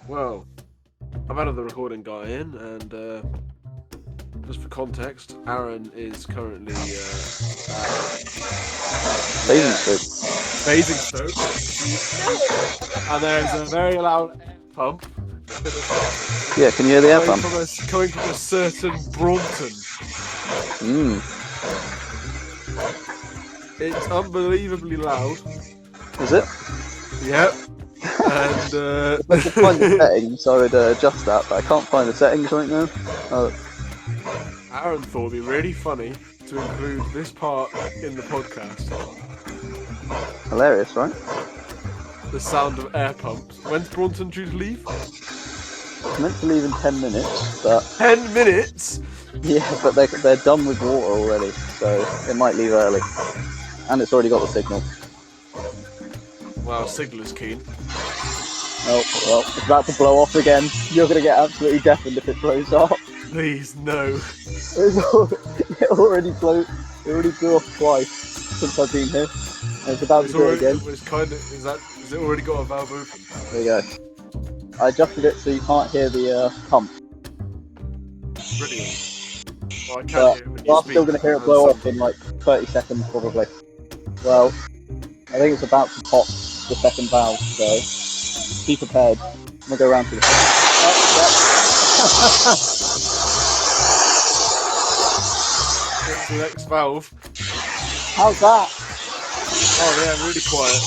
Well, I've added the recording guy in, and just for context, Aaron is currently Basingstoke. Basingstoke, and there's a very loud air pump Yeah, can you hear the air pump? coming from a certain Braunton. It's unbelievably loud. Is it? Yep. And If I could find the settings, I would adjust that, but I can't find the settings right now. Aaron thought it'd be really funny to include this part in the podcast. Hilarious, right? The sound of air pumps. When's Braunton due to leave? It's meant to leave in 10 minutes, but 10 minutes? yeah, but they're done with water already, so it might leave early. And it's already got the signal. Wow, Sigler's keen. Oh, well, it's about to blow off again. You're going to get absolutely deafened if it blows off. Please, no. It already blew off twice since I've been here. And it's about to do it again. Is it already got a valve open? There you go. I adjusted it so you can't hear the pump. Brilliant. Well, I can't But hear it when you you're speak. still going to hear it blow off in like 30 seconds probably. Well, I think it's about to pop the second valve, so be prepared. I'm going to go around to the... What's the next valve? How's that? Oh yeah, really quiet.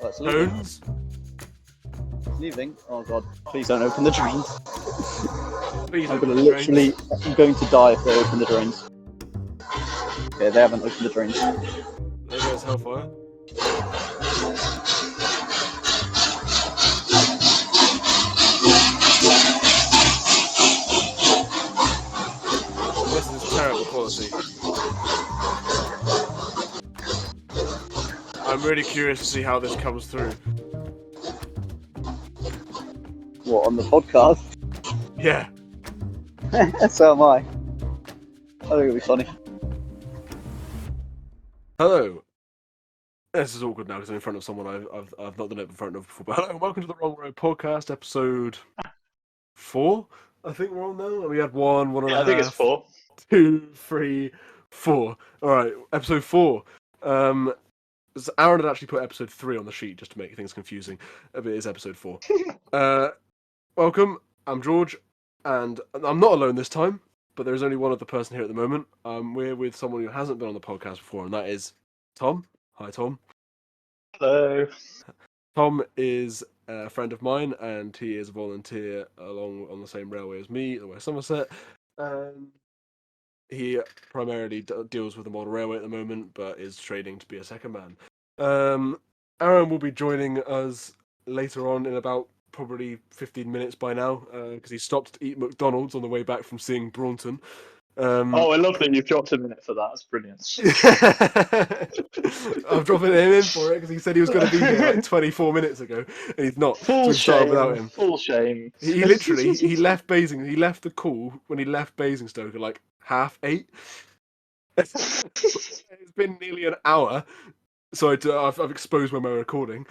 Oh, it's leaving. Tones? It's leaving. Oh god, please don't open the drains. Please I'm open going to the literally... drains. I'm going to die if they open the drains. Okay, they haven't opened the drains. There goes Hellfire. This is terrible quality. I'm really curious to see how this comes through. What, on the podcast? Yeah. So am I. I think it'll be funny. Hello. This is awkward now because I'm in front of someone I've not done it in front of before. But hello, and welcome to the Wrong Road Podcast, episode 4. I think we're on now. We had one and a half. I think it's 4. 2, 3, 4. All right, episode 4. So Aaron had actually put episode 3 on the sheet just to make things confusing. But it is episode 4. Welcome. I'm George, and I'm not alone this time. But there is only one other person here at the moment. We're with someone who hasn't been on the podcast before, and that is Tom. Hi, Tom. Hello. Tom is a friend of mine, and he is a volunteer along on the same railway as me, the West Somerset. He primarily deals with the model railway at the moment, but is training to be a second man. Aaron will be joining us later on in about probably 15 minutes by now, because he stopped to eat McDonald's on the way back from seeing Braunton. Oh, I love that you've dropped a minute for that. That's brilliant. I'm dropping him in for it because he said he was going to be here like 24 minutes ago, and he's not. So Full we started shame. without him. Full shame. He literally he left the call when he left Basingstoke at like 8:30. It's been nearly an hour. Sorry, I've exposed when we're recording.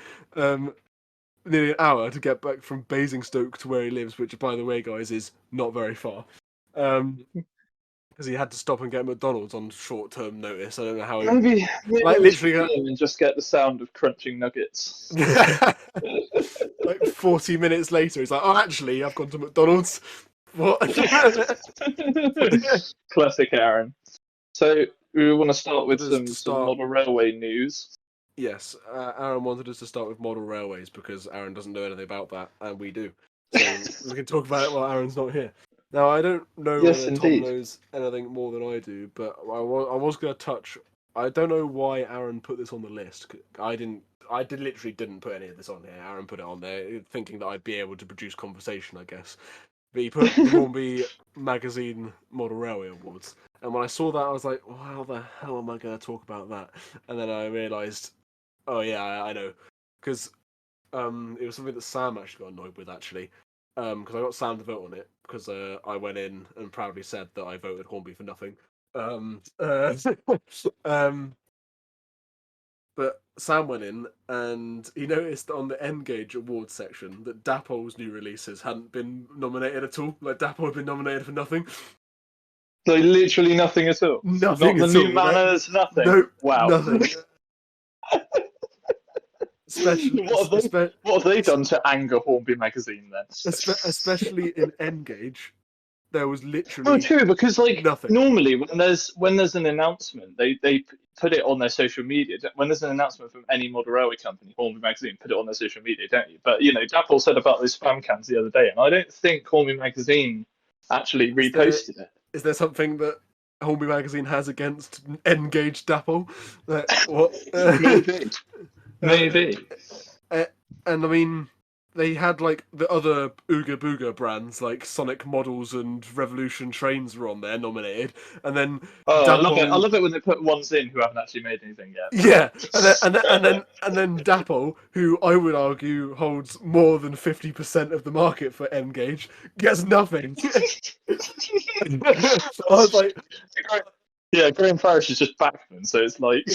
Nearly an hour to get back from Basingstoke to where he lives, which, by the way, guys, is not very far. Because he had to stop and get McDonald's on short-term notice. I don't know how he... Maybe like, literally... and just get the sound of crunching nuggets. Like 40 minutes later, he's like, oh, actually, I've gone to McDonald's. What? Classic Aaron. So, we want to start with Just some model railway news. Yes, Aaron wanted us to start with model railways because Aaron doesn't know anything about that, and we do. So we can talk about it while Aaron's not here. Now, I don't know Yes, whether Tom indeed. knows anything more than I do, but I was going to touch... I don't know why Aaron put this on the list. I literally didn't put any of this on here. Aaron put it on there, thinking that I'd be able to produce conversation, I guess. But he put the Hornby Magazine Model Railway Awards. And when I saw that, I was like, well, how the hell am I going to talk about that? And then I realised, oh yeah, I know. Because it was something that Sam actually got annoyed with, actually. Because I got Sam to vote on it, because I went in and proudly said that I voted Hornby for nothing. But Sam went in and he noticed on the N-Gage awards section that Dapol's new releases hadn't been nominated at all. Like Dapol had been nominated for nothing. So literally nothing at all. Nothing Not the at new all. manners, nothing. No, Wow. nothing. Especially, What have they done to anger Hornby magazine then? especially in N-Gage, there was Oh, literally true. Because like nothing. normally when there's an announcement, they put it on their social media. When there's an announcement from any model railway company, Hornby magazine put it on their social media, don't you? But Dapple said about those spam cans the other day, and I don't think Hornby magazine actually reposted it. Is there something that Hornby magazine has against N-Gage Dapol? What? Maybe. And I mean, they had like the other Ooga Booga brands like Sonic Models and Revolution Trains were on there nominated, and then Oh, Dapol. I love it when they put ones in who haven't actually made anything yet. Yeah, and then Dapol, who I would argue holds more than 50% of the market for N-Gage, gets nothing. I was like, yeah, Graham Farish is just backman, so it's like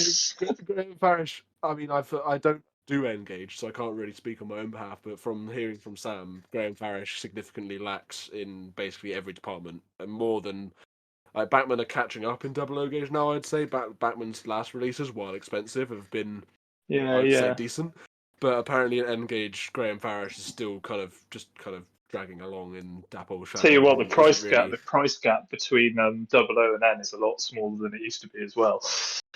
Graham Farish. I mean, I don't do N-Gage, so I can't really speak on my own behalf. But from hearing from Sam, Graham Farish significantly lacks in basically every department, and more than like Backman are catching up in double O gauge now. I'd say Backman's last releases, while expensive, have been I'd say decent. But apparently in N-Gage, Graham Farish is still kind of dragging along in Dapple shadow. Tell you what, the price gap between Double O and N is a lot smaller than it used to be as well.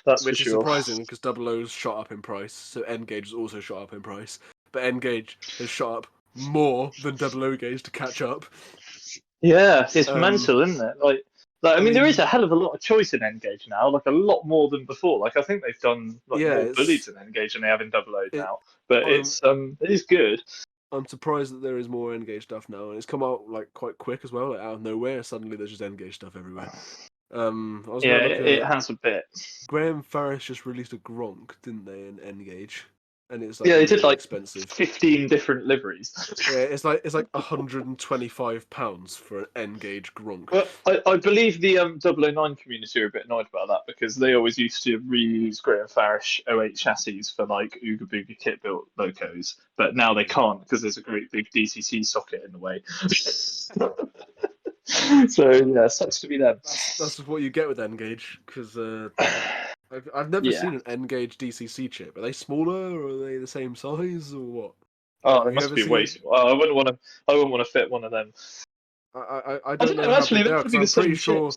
That's which for is sure. surprising because Double O's shot up in price, so N-Gage has also shot up in price. But N-Gage has shot up more than Double O gauge to catch up. Yeah, it's mental, isn't it? Like I mean, there is a hell of a lot of choice in N-Gage now, like a lot more than before. Like I think they've done more bullies in N-Gage than they have in Double O now. But it is good. I'm surprised that there is more N-Gage stuff now, and it's come out like quite quick as well, like out of nowhere. Suddenly, there's just N-Gage stuff everywhere. It has a bit. Graham Farish just released a Gronk, didn't they, in N-Gage? And it's like they did like expensive. 15 different liveries. Yeah, it's like £125 for an N-Gage Gronk. Well, I believe the 009 community are a bit annoyed about that because they always used to reuse Graham Farish 08 chassis for like Ooga Booga kit built locos, but now they can't because there's a great big DCC socket in the way. So yeah, sucks to be them. That's what you get with N-Gage because I've never seen an N-Gage DCC chip. Are they smaller or are they the same size or what? Oh, they must be way smaller. I wouldn't want to fit one of them. I don't know actually, how big they are, because I'm pretty sure,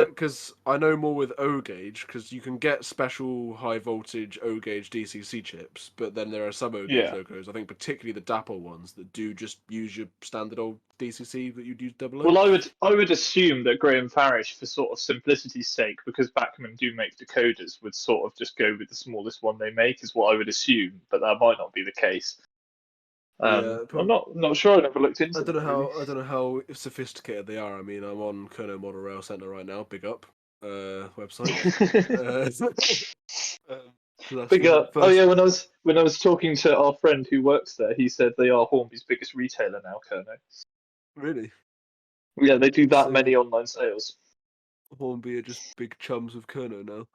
because I know more with O gauge, because you can get special high voltage O gauge DCC chips, but then there are some O gauge locos, I think particularly the Dapple ones, that do just use your standard old DCC that you'd use double O. Well, I would assume that Graham Farish, for sort of simplicity's sake, because Bachmann do make decoders, would sort of just go with the smallest one they make, is what I would assume, but that might not be the case. I'm not sure. I never looked into. I don't know how sophisticated they are. I mean, I'm on Kerno Model Rail Centre right now. Big up website. Big up. Oh yeah, when I was talking to our friend who works there, he said they are Hornby's biggest retailer now. Kerno. Really? Yeah, they do that many online sales. Hornby are just big chums with Kerno now.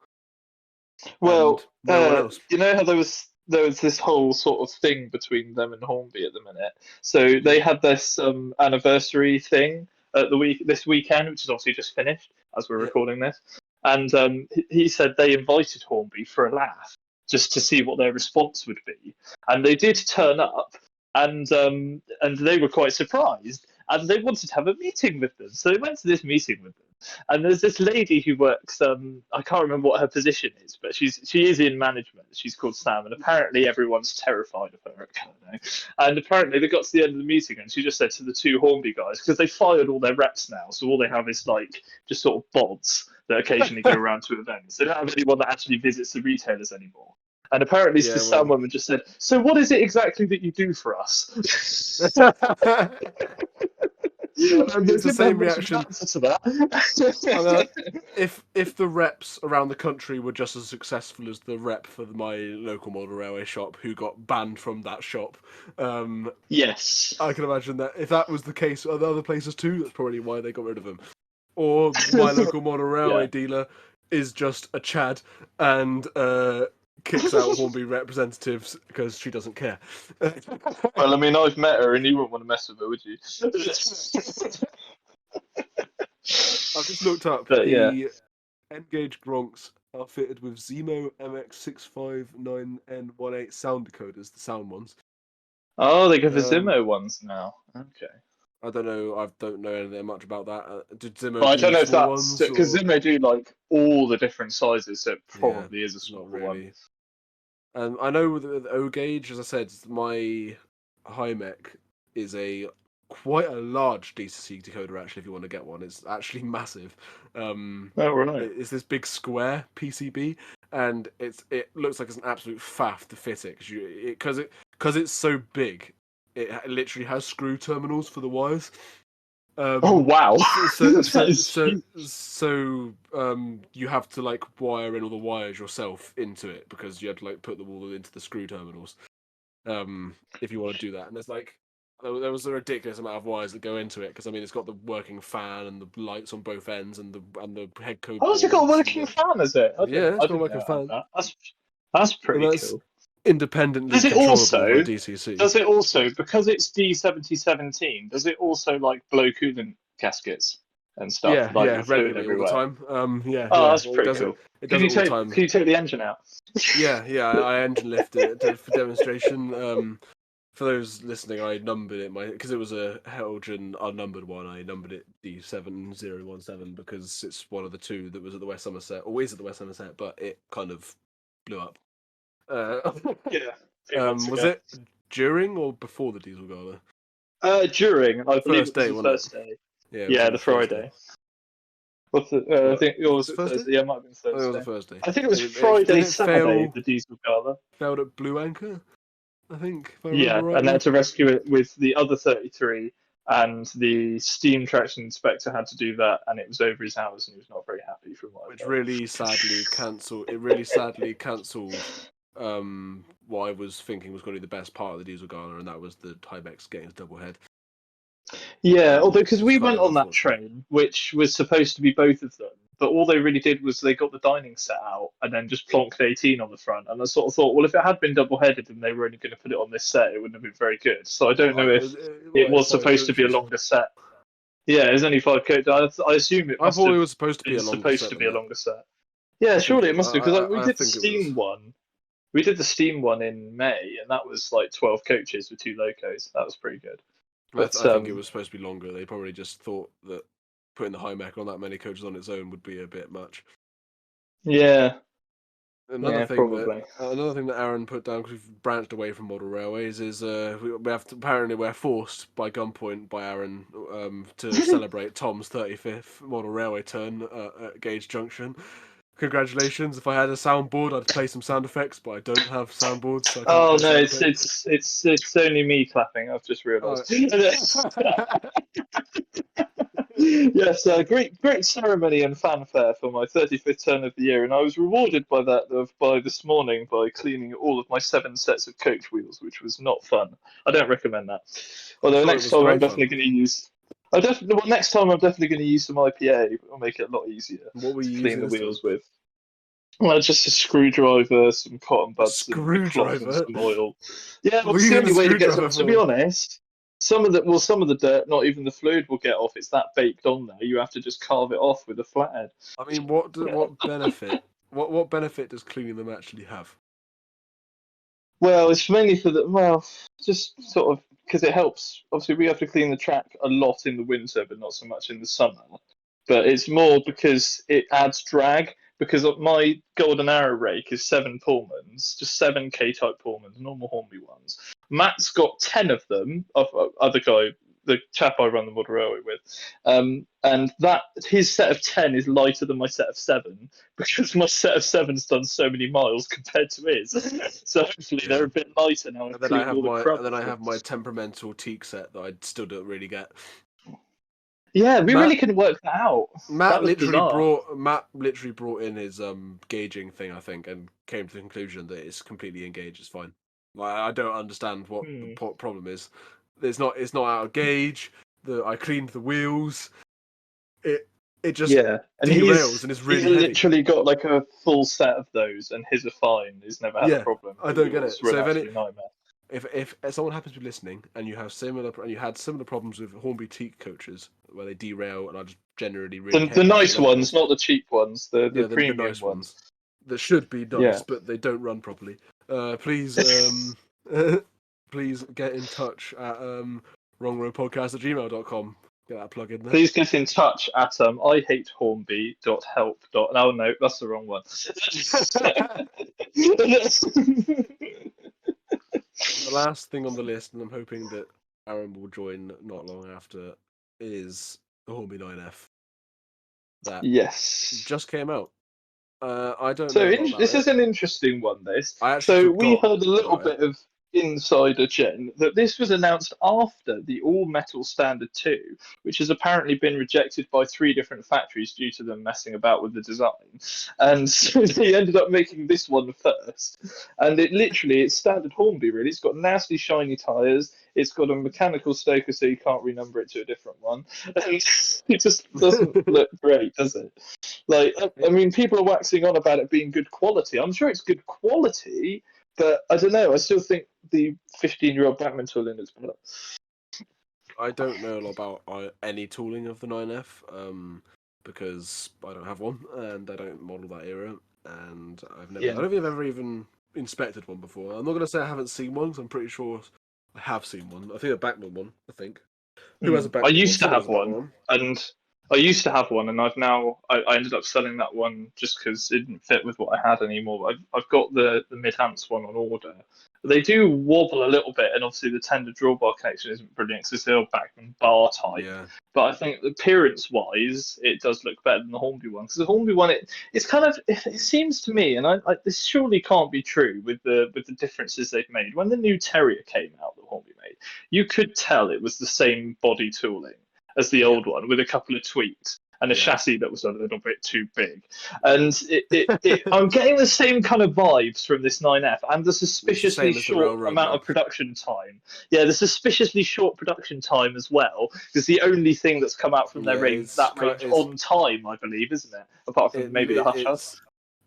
Well, no one else. You know how there was this whole sort of thing between them and Hornby at the minute. So they had this anniversary thing at this weekend, which is obviously just finished as we're recording this. And he said they invited Hornby for a laugh, just to see what their response would be. And they did turn up, and they were quite surprised, and they wanted to have a meeting with them. So they went to this meeting with them. And there's this lady who works. I can't remember what her position is, but she is in management. She's called Sam, and apparently everyone's terrified of her at Kerno. And apparently they got to the end of the meeting, and she just said to the two Hornby guys, because they fired all their reps now, so all they have is like just sort of bods that occasionally go around to events. They don't have anyone that actually visits the retailers anymore. And apparently this Sam woman just said, "So what is it exactly that you do for us?" It's the same reaction to that. If the reps around the country were just as successful as the rep for my local model railway shop, who got banned from that shop, yes, I can imagine that if that was the case at other places too, that's probably why they got rid of them. Or my local model railway dealer is just a Chad, and kicks out Hornby representatives because she doesn't care. Well, I mean, I've met her, and you wouldn't want to mess with her, would you? I've just looked up But yeah. the N-Gage Gronks are fitted with Zemo MX659N18 sound decoders, the sound ones. Oh, they give the Zimo ones now. Okay. I don't know. I don't know anything much about that. Did Zimo But I do don't know if small that's ones? because Or... Zimo do like all the different sizes, so it Yeah, probably is a not smaller one. really. I know with O-Gauge, as I said, my high mech is quite a large DCC decoder. Actually, if you want to get one, it's actually massive. Oh, right. It's this big square PCB, and it looks like it's an absolute faff to fit it because it's so big. It literally has screw terminals for the wires. Oh, wow. That is huge. You have to like wire in all the wires yourself into it because you have to like put them all into the screw terminals. If you want to do that, and there was a ridiculous amount of wires that go into it because I mean it's got the working fan and the lights on both ends and the head code. Oh, has it got a working fan? Is it? Yeah, it's I got a didn't working know fan. that. That's pretty And that's cool. independently Does it controllable by also? DCC. Does it also, because it's D7017? Does it also like blow coolant gaskets and stuff, Yeah, like yeah, with fluid regularly all the everywhere? time. Yeah, Oh, yeah, that's pretty cool. it does it all the time. Can you take the engine out? Yeah, I engine lifted it for demonstration. For those listening, I numbered it because it was a Helgen unnumbered one. I numbered it D7017 because it's one of the two that was at the West Somerset, always at the West Somerset, but it kind of blew up. Yeah. A few months Was ago. it during or before the Diesel Gala? During, I believe First it was day, the wasn't first it? day. Yeah, it was Yeah, on the the Thursday. Friday. What's the? I think Was was it it Thursday? Thursday? Yeah, it might have been I think it was Thursday. a Thursday. I think it was Did Friday, it Saturday, the Diesel Gala. failed at Blue Anchor, I think, if I Yeah, remember and they rightly. had to rescue it with the other 33, and the steam traction inspector had to do that, and it was over his hours, and he was not very happy from what Which I've heard. really sadly cancelled. It really sadly cancelled what I was thinking was going to be the best part of the Diesel Gala, and that was the Timex getting his double head. Yeah, although because we kind went of on that unfortunate. train, which was supposed to be both of them, but all they really did was they got the dining set out and then just plonked 18 on the front. And I sort of thought, well, if it had been double headed and they were only going to put it on this set, it wouldn't have been very good. So I don't know if it It's was 5 supposed to be a coaches. longer set. Yeah, there's only 5 coaches. I assume it I must thought have it was supposed to be been a longer supposed set to than be a that. longer set. Yeah, I think surely it it was. must have, because we I did the think it was. Steam one. We did the Steam one in May, and that was like 12 coaches with 2 locos. That was pretty good. But I think it was supposed to be longer. They probably just thought that putting the high mech on that many coaches on its own would be a bit much. yeah, Another thing probably. that Aaron put down because we've branched away from model railways is we have to, apparently we're forced by gunpoint by Aaron to celebrate Tom's 35th model railway turn at Gage Junction. Congratulations! If I had a soundboard, I'd play some sound effects, but I don't have soundboards, so I can't Oh play no, sound it's effects. it's only me clapping. I've just realised. Yes, great ceremony and fanfare for my 35th turn of the year, and I was rewarded by that by this morning by cleaning all of my 7 sets of coach wheels, which was not fun. I don't recommend that. Although Sure, it next was time I'm great definitely fun. going to use. Next time I'm definitely going to use some IPA. It'll make it a lot easier What were to you clean using the this time? wheels with. Well, just a screwdriver, some cotton A buds, and a cloth and screwdriver? some oil. Yeah, well, What were it's you the using a only way to get some. screwdriver To be for? honest, some of the dirt, not even the fluid, will get off. It's that baked on there. You have to just carve it off with a flathead. I mean, what benefit? What benefit does cleaning them actually have? Well, it's mainly for the just sort of because it helps. Obviously, we have to clean the track a lot in the winter, but not so much in the summer. But it's more because it adds drag. Because my golden arrow rake is 7 Pullmans, just 7 K-type Pullmans, normal Hornby ones. Matt's got 10 of them. Other guy, the chap I run the model railway with, and that his set of 10 is lighter than my set of 7 because my set of 7's done so many miles compared to his. So hopefully they're a bit lighter now. I've cleaned all the crud. And then I have my temperamental teak set that I still don't really get. Yeah, we really couldn't work that out. That was bizarre. Matt literally brought in his gauging thing, I think, and came to the conclusion that it's completely engaged. It's fine. Like, I don't understand what the problem is. It's not out of gauge. I cleaned the wheels. it just and derails and is he's really heavy. literally got like a full set of those, and his are fine. He's never had a problem. I don't get it. Were So an absolute nightmare. if someone happens to be listening and you have had similar problems with Hornby teak coaches where they derail and are just generally really The heavy nice ones, not the cheap ones. The premium nice ones that should be nice, Yeah. but they don't run properly. Please, please get in touch at wrongrowpodcast@gmail.com. Get that plug in there. Please get in touch at ihatehornby.help. Oh no, that's the wrong one. The last thing on the list, and I'm hoping that Aaron will join not long after, is the Hornby 9F. That Yes. just came out. I don't So know a lot about this it. is an interesting one. This. I actually So we forgot heard a little about bit of insider gen that this was announced after the all metal standard 2, which has apparently been rejected by 3 different factories due to them messing about with the design, and so they ended up making this one first. And it's standard Hornby really. It's got nasty shiny tires. It's got a mechanical stoker, so you can't renumber it to a different one, and it just doesn't look great, does it? Like, I mean, people are waxing on about it being good quality. I'm sure it's good quality, but I don't know. I still think the 15-year-old Batman tooling is better. I don't know a lot about any tooling of the 9F because I don't have one and I don't model that era, and I don't think I've ever even inspected one before. I'm not going to say I haven't seen one because I'm pretty sure I have seen one. I think a Bachmann one. I think. Who has a Bachmann? I used to have one, and I ended up selling that one just because it didn't fit with what I had anymore. I've got the mid-Hans one on order. They do wobble a little bit, and obviously the tender drawbar connection isn't brilliant because it's the old Bachmann bar type. Yeah. But I think appearance-wise, it does look better than the Hornby one. Because the Hornby one, it's kind of, it seems to me, and this surely can't be true with the differences they've made. When the new Terrier came out, that Hornby made, you could tell it was the same body tooling as the old one, with a couple of tweaks and a chassis that was a little bit too big. And I'm getting the same kind of vibes from this 9F, and the suspiciously short amount of production time. Yeah, the suspiciously short production time as well, because the only thing that's come out from their range on time, I believe, isn't it? Apart from maybe the Hush Hush.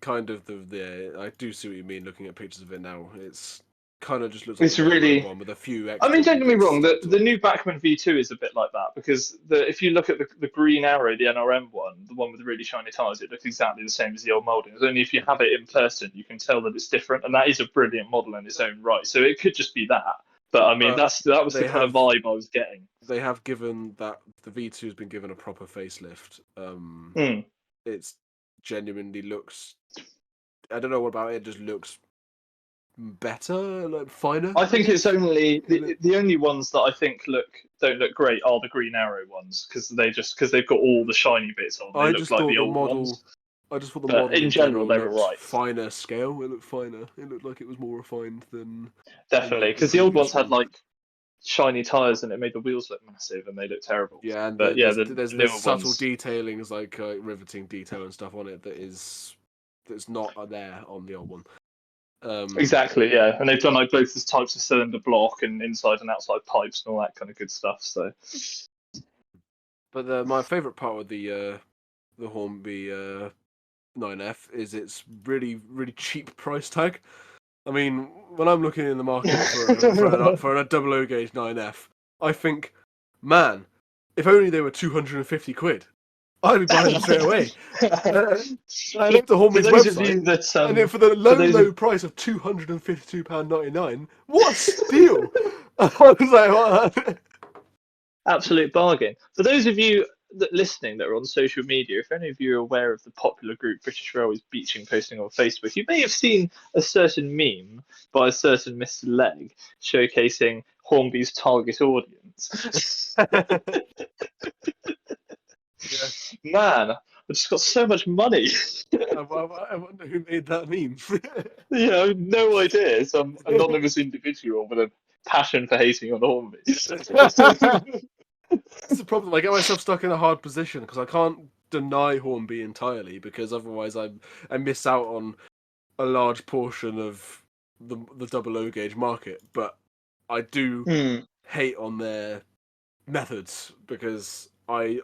Kind of I do see what you mean looking at pictures of it now. It's kind of just looks like a one with a few extra. I mean, don't get me wrong. The new Bachmann V2 is a bit like that because if you look at the Green Arrow, the NRM one, the one with the really shiny tires, it looks exactly the same as the old molding. It's only if you have it in person you can tell that it's different, and that is a brilliant model in its own right. So it could just be that. But I mean, that was the kind of vibe I was getting. They have given that the V2 has been given a proper facelift. It's genuinely looks. I don't know what about it. It just looks better, like finer. I think it's only the only ones that I think don't look great are the Green Arrow ones because they've got all the shiny bits on. They look like the old ones. I just thought the model in general they were right. Finer scale. It looked finer. It looked like it was more refined than. Definitely, because the old ones had like shiny tires and it made the wheels look massive and they look terrible. Yeah, and but there's subtle detailings like riveting detail and stuff on it that's not there on the old one. Exactly, yeah, and they've done like both the types of cylinder block and inside and outside pipes and all that kind of good stuff. So, but my favourite part of the Hornby 9F is its really really cheap price tag. I mean, when I'm looking in the market for a 00 gauge 9F, I think, man, if only they were 250 quid. I'd be buying them straight away. I looked at Hornby's website, and for the low price of £252.99, what a steal! I was like, what? Absolute bargain. For those of you listening that are on social media, if any of you are aware of the popular group British Railways Beaching posting on Facebook, you may have seen a certain meme by a certain Mr. Legg showcasing Hornby's target audience. Yeah. Man, I've just got so much money. I wonder who made that meme. Yeah, I have no idea. Some anonymous individual with a passion for hating on Hornby. That's the problem. I get myself stuck in a hard position because I can't deny Hornby entirely because otherwise I miss out on a large portion of the 00 gauge market. But I do hate on their methods because I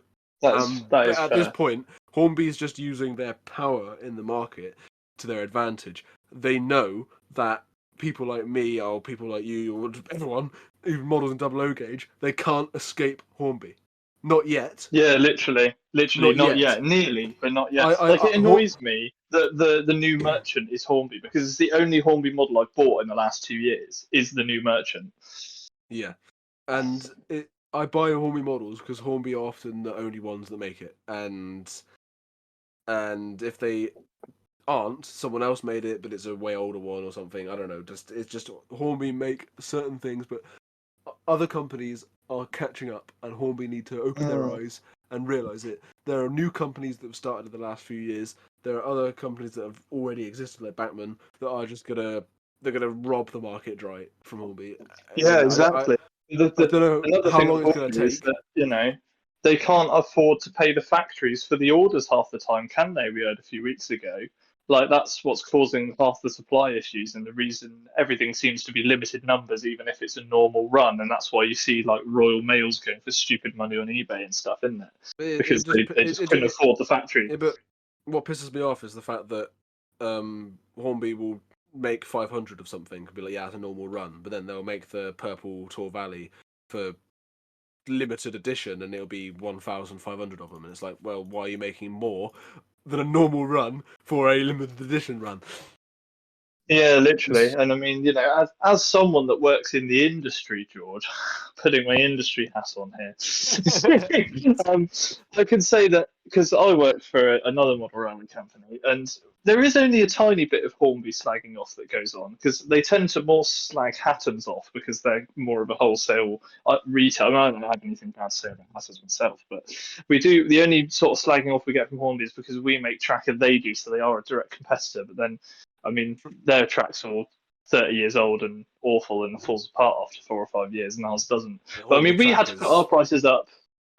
That is but at fair. this point, Hornby's just using their power in the market to their advantage. They know that people like me, or people like you, or everyone, even models in double O gauge, they can't escape Hornby. Not yet. Yeah, literally, not yet. Nearly, but not yet. Like, it annoys me that the new merchant is Hornby, because it's the only Hornby model I've bought in the last 2 years is the new merchant. Yeah, and I buy Hornby models because Hornby are often the only ones that make it, and if they aren't, someone else made it, but it's a way older one or something. I don't know. It's just Hornby make certain things, but other companies are catching up, and Hornby need to open their eyes and realize it. There are new companies that have started in the last few years. There are other companies that have already existed, like Backman, that are just gonna rob the market dry from Hornby. Yeah, exactly. I don't know Another how thing long with it's gonna Hornby is take. that, they can't afford to pay the factories for the orders half the time, can they? We heard a few weeks ago. Like, that's what's causing half the supply issues, and the reason everything seems to be limited numbers, even if it's a normal run. And that's why you see like Royal Mails going for stupid money on eBay and stuff, isn't it? Because they just couldn't afford the factory. Yeah, but what pisses me off is the fact that Hornby will make 500 of something, could be like, yeah, it's a normal run, but then they'll make the purple Tor Valley for limited edition, and it'll be 1,500 of them, and it's like, well, why are you making more than a normal run for a limited edition run? Yeah, literally. And I mean, as someone that works in the industry, George, putting my industry hat on here, I can say that because I work for another model rally company, and there is only a tiny bit of Hornby slagging off that goes on, because they tend to more slag Hattons off because they're more of a wholesale retail. I mean, I don't have anything bad to say about Hattons myself, but we do. The only sort of slagging off we get from Hornby is because we make track and they do, so they are a direct competitor. But then, I mean, their track's all 30 years old and awful and falls apart after 4 or 5 years, and ours doesn't. But I mean, we had to put our prices up,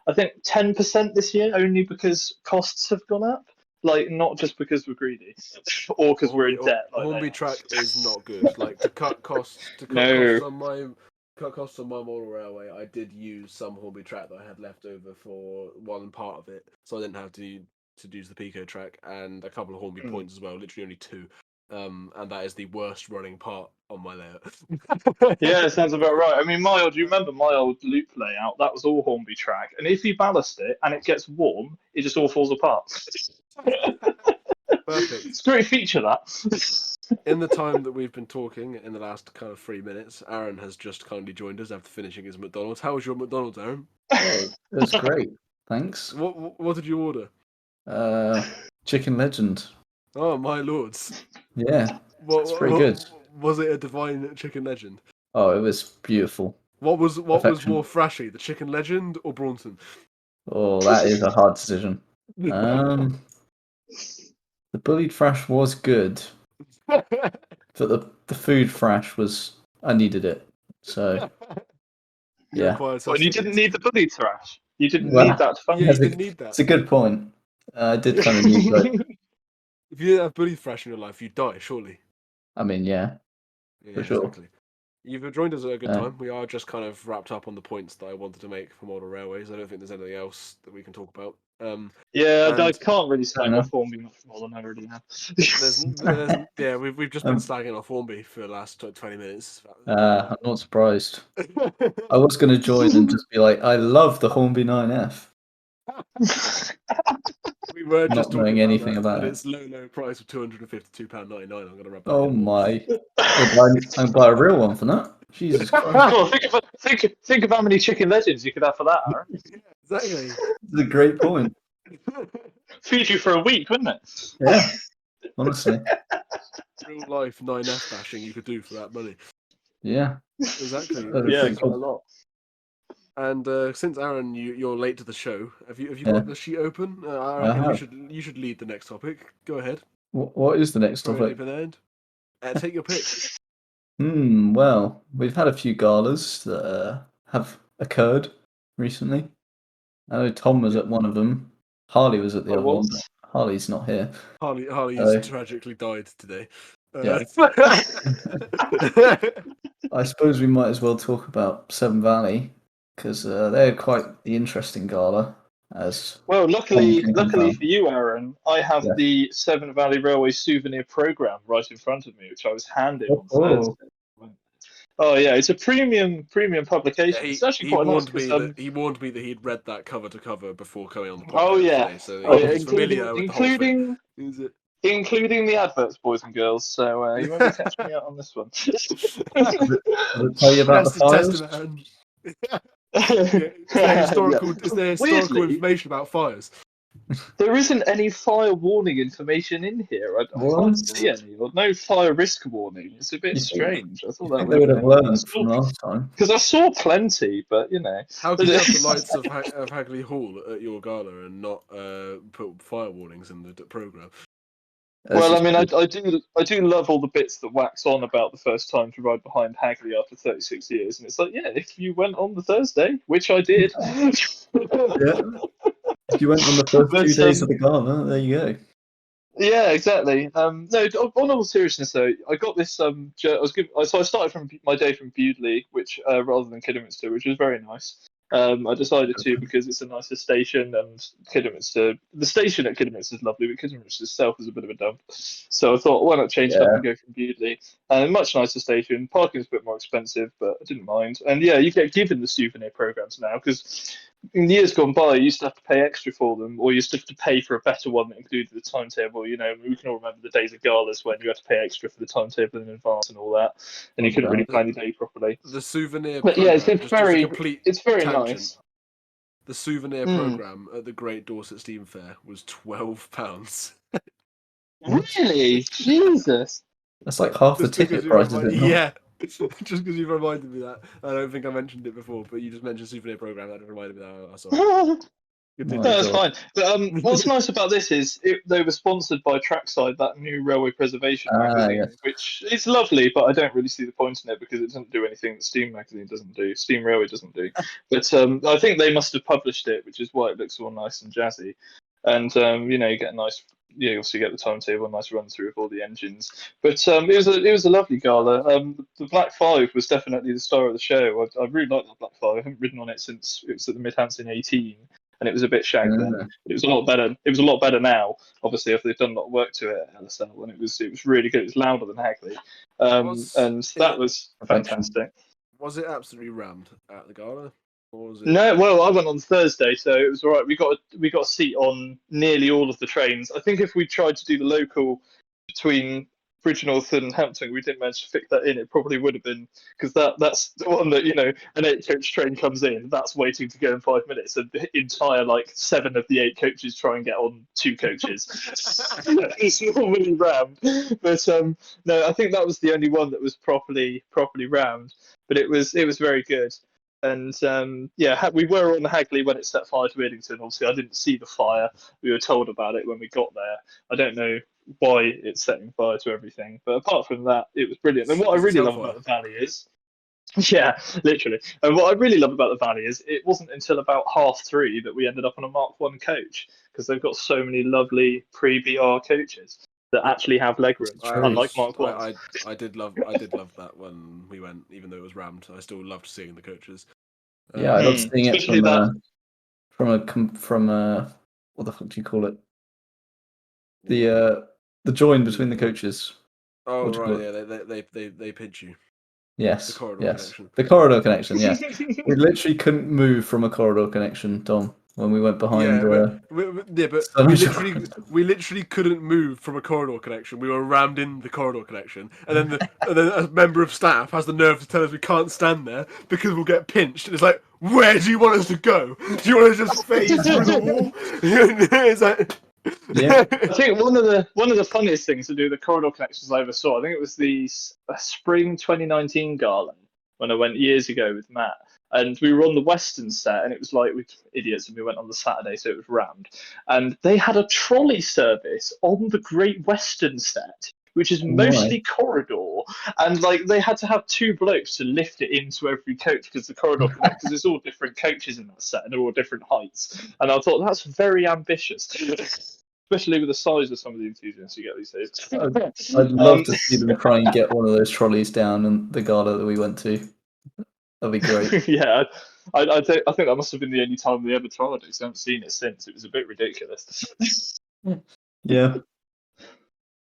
I think, 10% this year, only because costs have gone up. Like, not just because we're greedy or because we're in debt. Like, Hornby track is not good. Like, to cut costs on my model railway, I did use some Hornby track that I had left over for one part of it, so I didn't have to use the Pico track, and a couple of Hornby points as well. Literally only 2. And that is the worst running part on my layout. Yeah, sounds about right. I mean, do you remember my old loop layout? That was all Hornby track, and if you ballast it and it gets warm, it just all falls apart. Perfect. It's a great feature, that. In the time that we've been talking, in the last kind of 3 minutes, Aaron has just kindly joined us after finishing his McDonald's. How was your McDonald's, Aaron? Oh, it was great. Thanks. What did you order? Chicken Legend. Oh my lords! Yeah, it's pretty good. Was it a divine Chicken Legend? Oh, it was beautiful. What was more thrashy, the Chicken Legend or Braunton? Oh, that is a hard decision. The bullied thrash was good, but the food thrash was, I needed it. So yeah. Well, you didn't need the bullied thrash. You didn't need that. Yeah, you didn't need that. It's a good point. I did kind of need that. If you didn't have bullied thrash in your life, you'd die, surely. I mean, yeah, for sure. Exactly. You've joined us at a good time. We are just kind of wrapped up on the points that I wanted to make for model railways. I don't think there's anything else that we can talk about. I can't really slag off Hornby much more than I already have. We've just been slagging off Hornby for the last 20 minutes. I'm not surprised. I was going to join and just be like, I love the Hornby 9F. We were just not knowing anything about it. It's low price of £252.99. I'm going to rub that. Oh my! I'll buy a real one for that. Jesus Christ! Well, think of how many Chicken Legends you could have for that, Aaron. Yeah, exactly. That's a great point. Feed you for a week, wouldn't it? Yeah, honestly. Real life 9F bashing you could do for that money. Yeah. Exactly. Yeah, quite a lot. And since Aaron, you're late to the show, have you got the sheet open? I reckon you should lead the next topic. Go ahead. What is the next topic? Take your pick. Well, we've had a few galas that have occurred recently. I know Tom was at one of them. Harley was at the other one, but Harley's not here. Harley's tragically died today. Yeah. I suppose we might as well talk about Seven Valley, because they had quite the interesting gala. as Well, luckily confirmed. for you, Aaron, I have Yeah. the Severn Valley Railway souvenir program right in front of me, which I was handed on Oh. Thursday. Oh yeah, it's a premium publication. Yeah, It's actually he quite nice warned because me that he'd read that cover to cover before coming on the oh podcast yeah, today, so oh yeah, he's familiar with the whole thing. Is it? including the adverts, boys and girls. So you won't be catching me out on this one. Does it tell you about That's the the fires? testament. Yeah, is there historical Weirdly, information about fires? there isn't any fire warning information in here. I can't see any, or no fire risk warning. It's a bit You think, strange. I thought you that think would they have would been have in there. learned from last time? Because I saw plenty, but you know. How can you have the lights of Hagley Hall at your gala and not put fire warnings in the program? Well, I mean, I do love all the bits that wax on about the first time to ride behind Hagley after 36 years, and it's like, yeah, if you went on the Thursday, which I did. Yeah. If you went on the first 2 But, days of the gala, there you go. yeah, exactly. No, on all seriousness though, I got this. I was given, so I started from my day from Bewdley, which rather than Kidderminster, which was very nice. I decided to because it's a nicer station, and Kidderminster, the station at Kidderminster is lovely, but Kidderminster itself is a bit of a dump. So I thought, why not change it up Yeah. and go from Bewdley? And a much nicer station. Parking's a bit more expensive, but I didn't mind. And yeah, you get given the souvenir programs now because in years gone by, you used to have to pay extra for them, or you used to have to pay for a better one that included the timetable. You know, we can all remember the days of galas when you had to pay extra for the timetable in advance and all that, and you couldn't really plan your day properly. The souvenir But yeah, program, just a complete it's very tangent. nice. The souvenir program at the Great Dorset Steam Fair was £12. Really, Jesus. That's like half the Just because ticket you price, is it not? yeah, just because you reminded me that. I don't think I mentioned it before, but you just mentioned souvenir program. That reminded me that. Oh, sorry. No, Continue. that's fine. But what's nice about this is they were sponsored by Trackside, that new railway preservation magazine, Yes. which is lovely, but I don't really see the point in it because it doesn't do anything that Steam magazine doesn't do, Steam Railway doesn't do. But I think they must have published it, which is why it looks all nice and jazzy. And you know, you get a nice, you also get the timetable, a nice run through of all the engines. But it was a lovely gala. The Black Five was definitely the star of the show. I really like the Black Five. I haven't ridden on it since it was at the Mid-Hanson 18. And it was a bit shag then. It was a lot better. It was a lot better now. Obviously, if they've done a lot of work to it at LSL, and it was really good. It was louder than Hagley, and that was fantastic. Was it absolutely rammed at the gala? Or was it... No, well, I went on Thursday, so it was all right. We got a seat on nearly all of the trains. I think if we tried to do the local between Bridgnorth and Hampton, we didn't manage to fit that in. It probably would have been because that's the one that, you know, an 8-coach train comes in, that's waiting to go in 5 minutes, and the entire like 7 of the 8 coaches try and get on 2 coaches. It's normally rammed, but no, I think that was the only one that was properly rammed. But it was very good. And yeah, we were on the Hagley when it set fire to Iddington. Obviously, I didn't see the fire. We were told about it when we got there. I don't know why it's setting fire to everything, but apart from that, it was brilliant. And what I really love about the Valley is, yeah, literally. And what I really love about the Valley is it wasn't until about 3:30 that we ended up on a Mark 1 coach, because they've got so many lovely pre-BR coaches that actually have legroom, unlike Mark 1. I did love that when we went, even though it was rammed. I still loved seeing the coaches. Yeah, I love seeing it from what the fuck do you call it? The join between the coaches. Oh right, yeah, they pinch you. Yes, the corridor connection. The corridor connection. Yes, we literally couldn't move from a corridor connection, Tom, when we went behind. But we literally couldn't move from a corridor connection. We were rammed in the corridor connection, and then a member of staff has the nerve to tell us we can't stand there because we'll get pinched. And it's like, where do you want us to go? Do you want to just phase through the wall? It's like... Yeah, I think one of the funniest things to do the corridor connections I ever saw, I think it was the spring 2019 gala when I went years ago with Matt, and we were on the Western set, and it was like we idiots, and we went on the Saturday, so it was rammed, and they had a trolley service on the Great Western set, which is mostly corridor, and like they had to have 2 blokes to lift it into every coach because the corridor because it's all different coaches in that set and they're all different heights, and I thought that's very ambitious. Especially with the size of some of the enthusiasts you get these days. I'd love to see them try and get one of those trolleys down in the gala that we went to. That'd be great. Yeah, I think that must have been the only time they ever tried it. I haven't seen it since. It was a bit ridiculous. Yeah.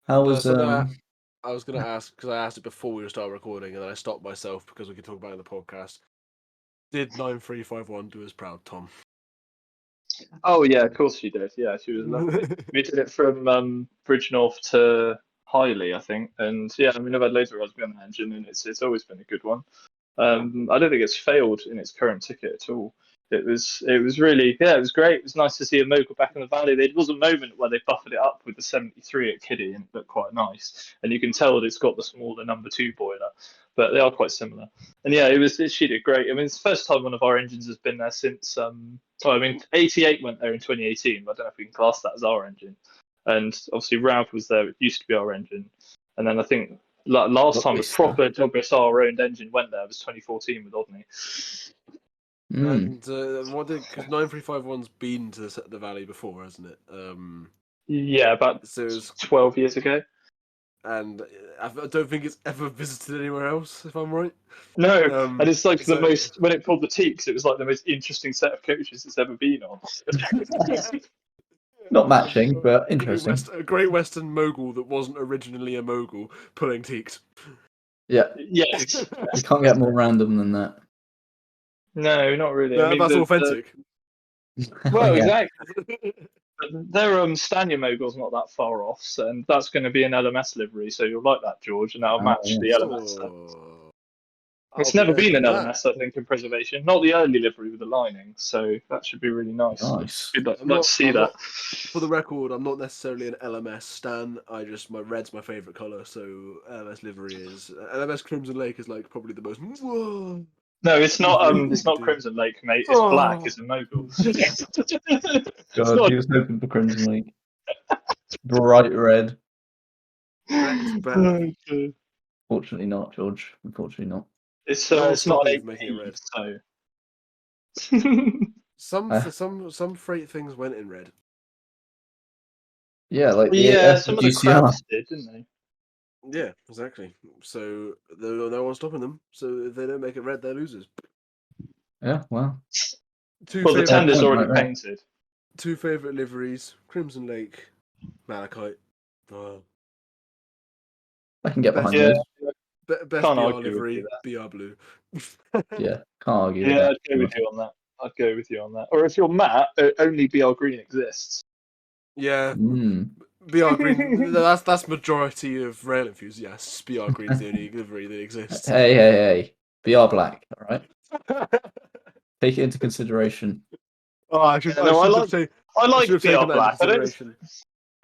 How was something I was going to ask, because I asked it before we started recording, and then I stopped myself because we could talk about it in the podcast. Did 9351 do us proud, Tom? Oh yeah, of course she did. Yeah, she was lovely. We did it from Bridgnorth to Highley, I think, and yeah, I mean I've had loads of rides on that engine, and it's always been a good one. I don't think it's failed in its current ticket at all. It was really, yeah, it was great. It was nice to see a Mogul back in the valley. There was a moment where they buffered it up with the 73 at Kiddie and it looked quite nice. And you can tell that it's got the smaller number 2 boiler, but they are quite similar. And yeah, she did great. I mean, it's the first time one of our engines has been there since, 88 went there in 2018, but I don't know if we can class that as our engine. And obviously Rav was there. It used to be our engine. And then I think last time a proper WSR owned engine went there was 2014 with Odney. And because 9351's been to the valley before, hasn't it? Yeah, about 12 years ago. And I don't think it's ever visited anywhere else, if I'm right. No, and it's like the most, when it pulled the Teaks, it was like the most interesting set of coaches it's ever been on. Not matching, but interesting. A Great Western Mogul that wasn't originally a Mogul pulling Teaks. Yeah. Yes. You can't get more random than that. No, not really. I mean, that's authentic. Well, exactly. Their Stania Mogul's not that far off, and that's going to be an LMS livery, so you'll like that, George, and that'll match the LMS. It's never been an LMS, I think, in preservation. Not the early livery with the lining, so that should be really nice. Nice. I'd like to see that. For the record, I'm not necessarily an LMS stan. My red's my favourite colour, so LMS livery is LMS Crimson Lake is like probably the most. Whoa. No, it's not. It's not Crimson Lake, mate. It's black. It's a Mogul. God, he was hoping for Crimson Lake. Bright red. Fortunately not, George. Unfortunately not. It's not an 8 so. Some freight things went in red. Yeah, like some of the crabs did, didn't they? Yeah, exactly. So no one's stopping them. So if they don't make it red, they're losers. Yeah, well. The tender's already painted. 2 favourite liveries: Crimson Lake, Malachite. I can get behind those. Best Can't BR livery, BR blue. Yeah, can't argue. Yeah, I'd go with you on that. Or if you're Matt, only BR green exists. Yeah. BR green. That's majority of rail enthusiasts. BR green's the only livery that exists. Hey. BR black, all right? Take it into consideration. Oh, I like BR black.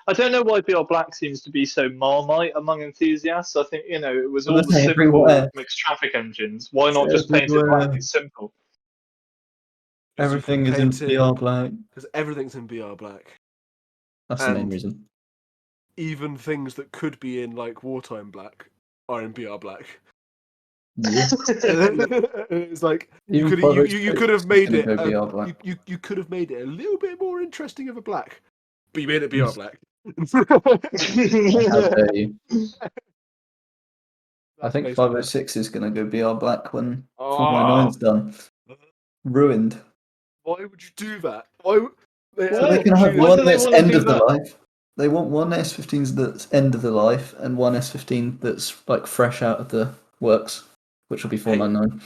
I don't know why BR black seems to be so Marmite among enthusiasts. I think, it was all the simple mixed traffic engines. Why not just paint it black? It's simple. Everything is in BR black. Because everything's in BR black. That's the main reason. Even things that could be in like wartime black are in BR black. Yeah. It's like you could have made it. You could have made it a little bit more interesting of a black, but you made it BR black. How dare you? I think 506 is going to go BR black when 499's done. Ruined. Why would you do that? Why? So they can have one that's end of the life. They want one S15 that's end of the life and one S15 that's like fresh out of the works, which will be 499.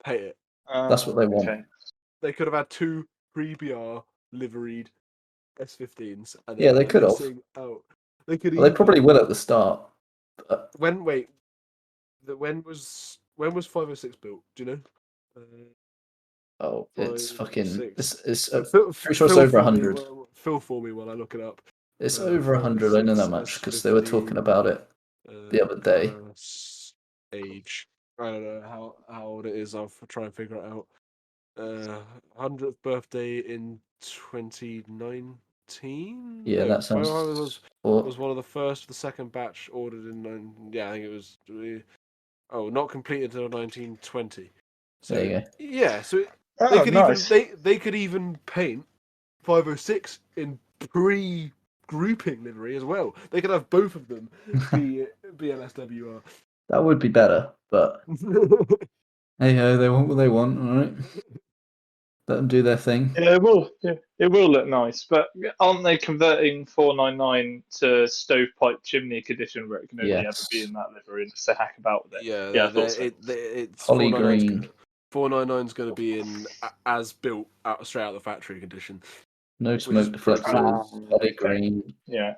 Pay it. That's what they want. Okay. They could have had 2 pre-BR liveried S15s. And yeah, they could have. They probably will at the start. When was 506 built? Do you know? It's fucking. It's pretty sure it's over 100. Fill for me while I look it up. It's over 100. I know that much because they were talking about it the other day. Age. I don't know how old it is. I'll try and figure it out. 100th birthday in 2019. Yeah, that sounds. Was one of the first. The second batch ordered in. I think it was. Not completed until 1920. So, there you go. Yeah, so they could even paint 506 in pre-grouping livery as well. They could have both of them be LSWR. That would be better, but hey ho, they want what they want, all right. Let them do their thing. Yeah, it will. Yeah, it will look nice, but aren't they converting 499 to stovepipe chimney condition where it can only ever be Yes. in that livery and just to hack about with it? Yeah, I thought so. it's Holly green. 499's going to be in as built, straight out of the factory condition. No smoke deflectors. Holly green. Yeah.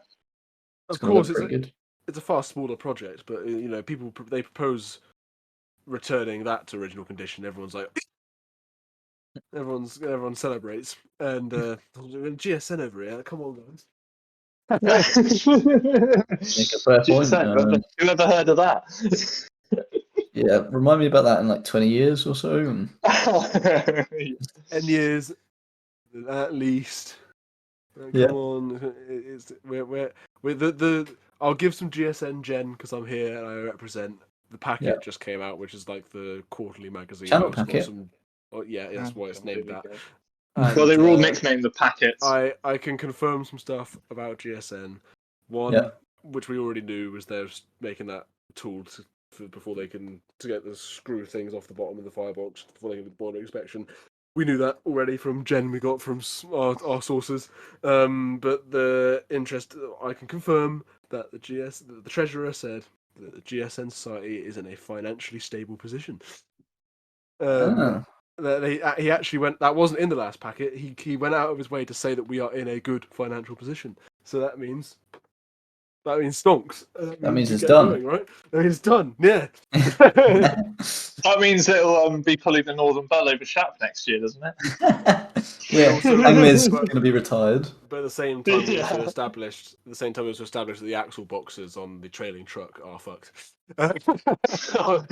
Of gonna course, look pretty good. it's a far smaller project, but people they propose returning that to original condition. Everyone's like, everyone celebrates, and GSN over here. Come on, guys. Make a fair point. Who ever heard of that? Yeah, remind me about that in like 20 years or so. And... 10 years, at least. Yeah. Come on, we're the. I'll give some GSN Gen because I'm here and I represent. The packet just came out, which is like the quarterly magazine. Channel packet. That's why it's named that. Well, they were all nicknamed the packets. I can confirm some stuff about GSN. One, which we already knew, was they're making that tool before they can to get the screw things off the bottom of the firebox before they can do the boiler inspection. We knew that already from Gen we got from our sources. But the interest, I can confirm that the treasurer said that the GSN Society is in a financially stable position. He actually went. That wasn't in the last packet. He went out of his way to say that we are in a good financial position. So that means stonks. That means it's done, going, right? That means it's done. Yeah. That means it'll be pulling the Northern Bell over Shap next year, doesn't it? Yeah, Angmir's going to be retired. But at the same time, it was established. At the same time, it was established that the axle boxes on the trailing truck are fucked. So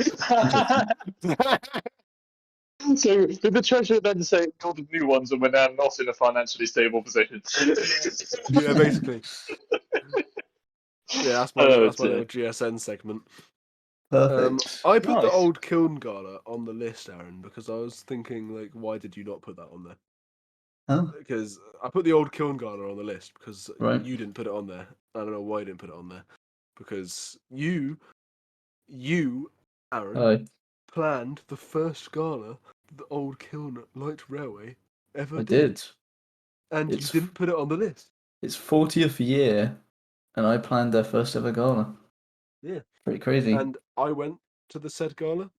did the treasurer then say all the new ones and we're now not in a financially stable position? Yeah, basically. Yeah, that's my little GSN segment. Perfect. I put the old Kiln Gala on the list, Aaron, because I was thinking, like, why did you not put that on there? Huh? Because I put the old Kiln Gala on the list because you didn't put it on there. I don't know why you didn't put it on there. Because you, Aaron, planned the first gala the old Kiln Light Railway ever did. And you didn't put it on the list. It's 40th year, and I planned their first ever gala. Yeah. Pretty crazy. And I went to the said gala.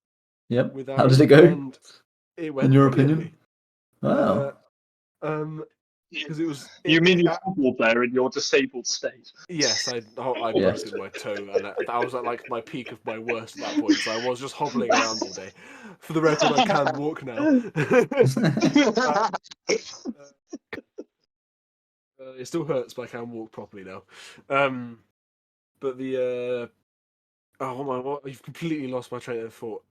Yep. How did it go? And it went in your opinion? Wow. Because it was. You mean your football player in your disabled state? Yes, I broken my toe, and I was at like my peak of my worst at that point. So I was just hobbling around all day. For the record, I can walk now. It still hurts, but I can walk properly now. But the what? You've completely lost my train of thought.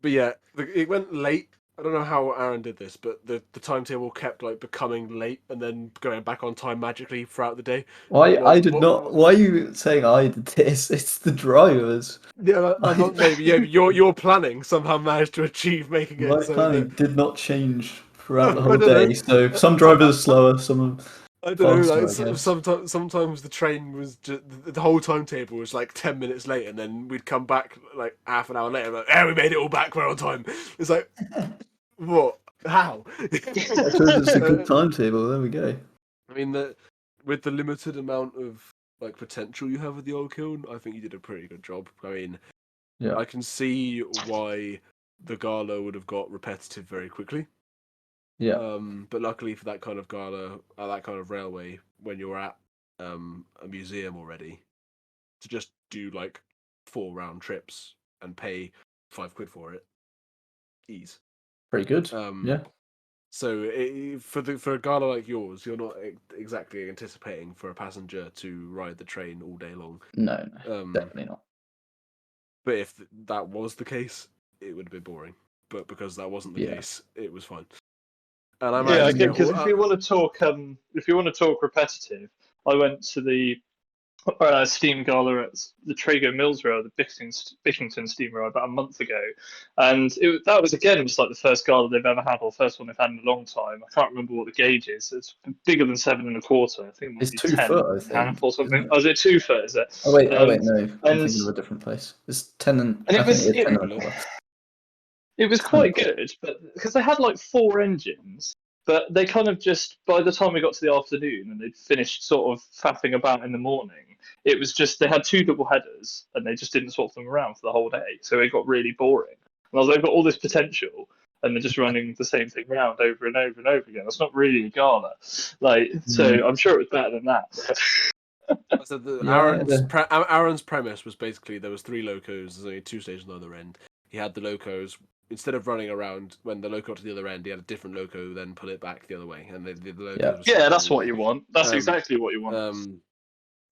But yeah, it went late. I don't know how Aaron did this, but the timetable kept like becoming late and then going back on time magically throughout the day. Why I did not? Why are you saying I did this? It's the drivers. Yeah, maybe. Yeah, your planning somehow managed to achieve making it. My planning did not change throughout the whole day. So some drivers are slower, some. I don't know. Like sometimes the train was just, the whole timetable was like 10 minutes late, and then we'd come back like half an hour later. Like, we made it all back. We're on time. It's like, what? How? It's a good timetable. There we go. I mean, with the limited amount of like potential you have with the old Kiln, I think you did a pretty good job. I mean, I can see why the gala would have got repetitive very quickly. Yeah. But luckily for that kind of gala, that kind of railway, when you're at a museum already, to just do like 4 round trips and pay £5 for it, ease. Pretty good. Yeah. So for a gala like yours, you're not exactly anticipating for a passenger to ride the train all day long. No, definitely not. But if that was the case, it would have been boring. But because that wasn't the case, it was fun. And I because if you want to talk repetitive, I went to the steam gala at the Trago Mills Rail, the Bicklington Steam Rail, about a month ago, and that was again just like the first gala they've ever had, or first one they've had in a long time. I can't remember what the gauge is. It's bigger than 7.25. I think it's 2 foot. I think or something. Oh, is it 2 foot? Is it? Oh wait, no. I'm thinking of a different place. It's 10 and I think it's 10 and a quarter. It was quite good, but because they had like 4 engines, but they kind of just by the time we got to the afternoon and they'd finished sort of faffing about in the morning, it was just they had 2 double headers and they just didn't swap them around for the whole day, so it got really boring. And I was like, they've got all this potential, and they're just running the same thing round over and over and over again. It's not really a gala, like so. I'm sure it was better than that. So Yeah, Aaron's premise was basically there was 3 locos. There's only 2 stations on the other end. He had the locos instead of running around when the loco got to the other end. He had a different loco, then pull it back the other way, and the locos. Were Yeah, that's what you want. That's exactly what you want.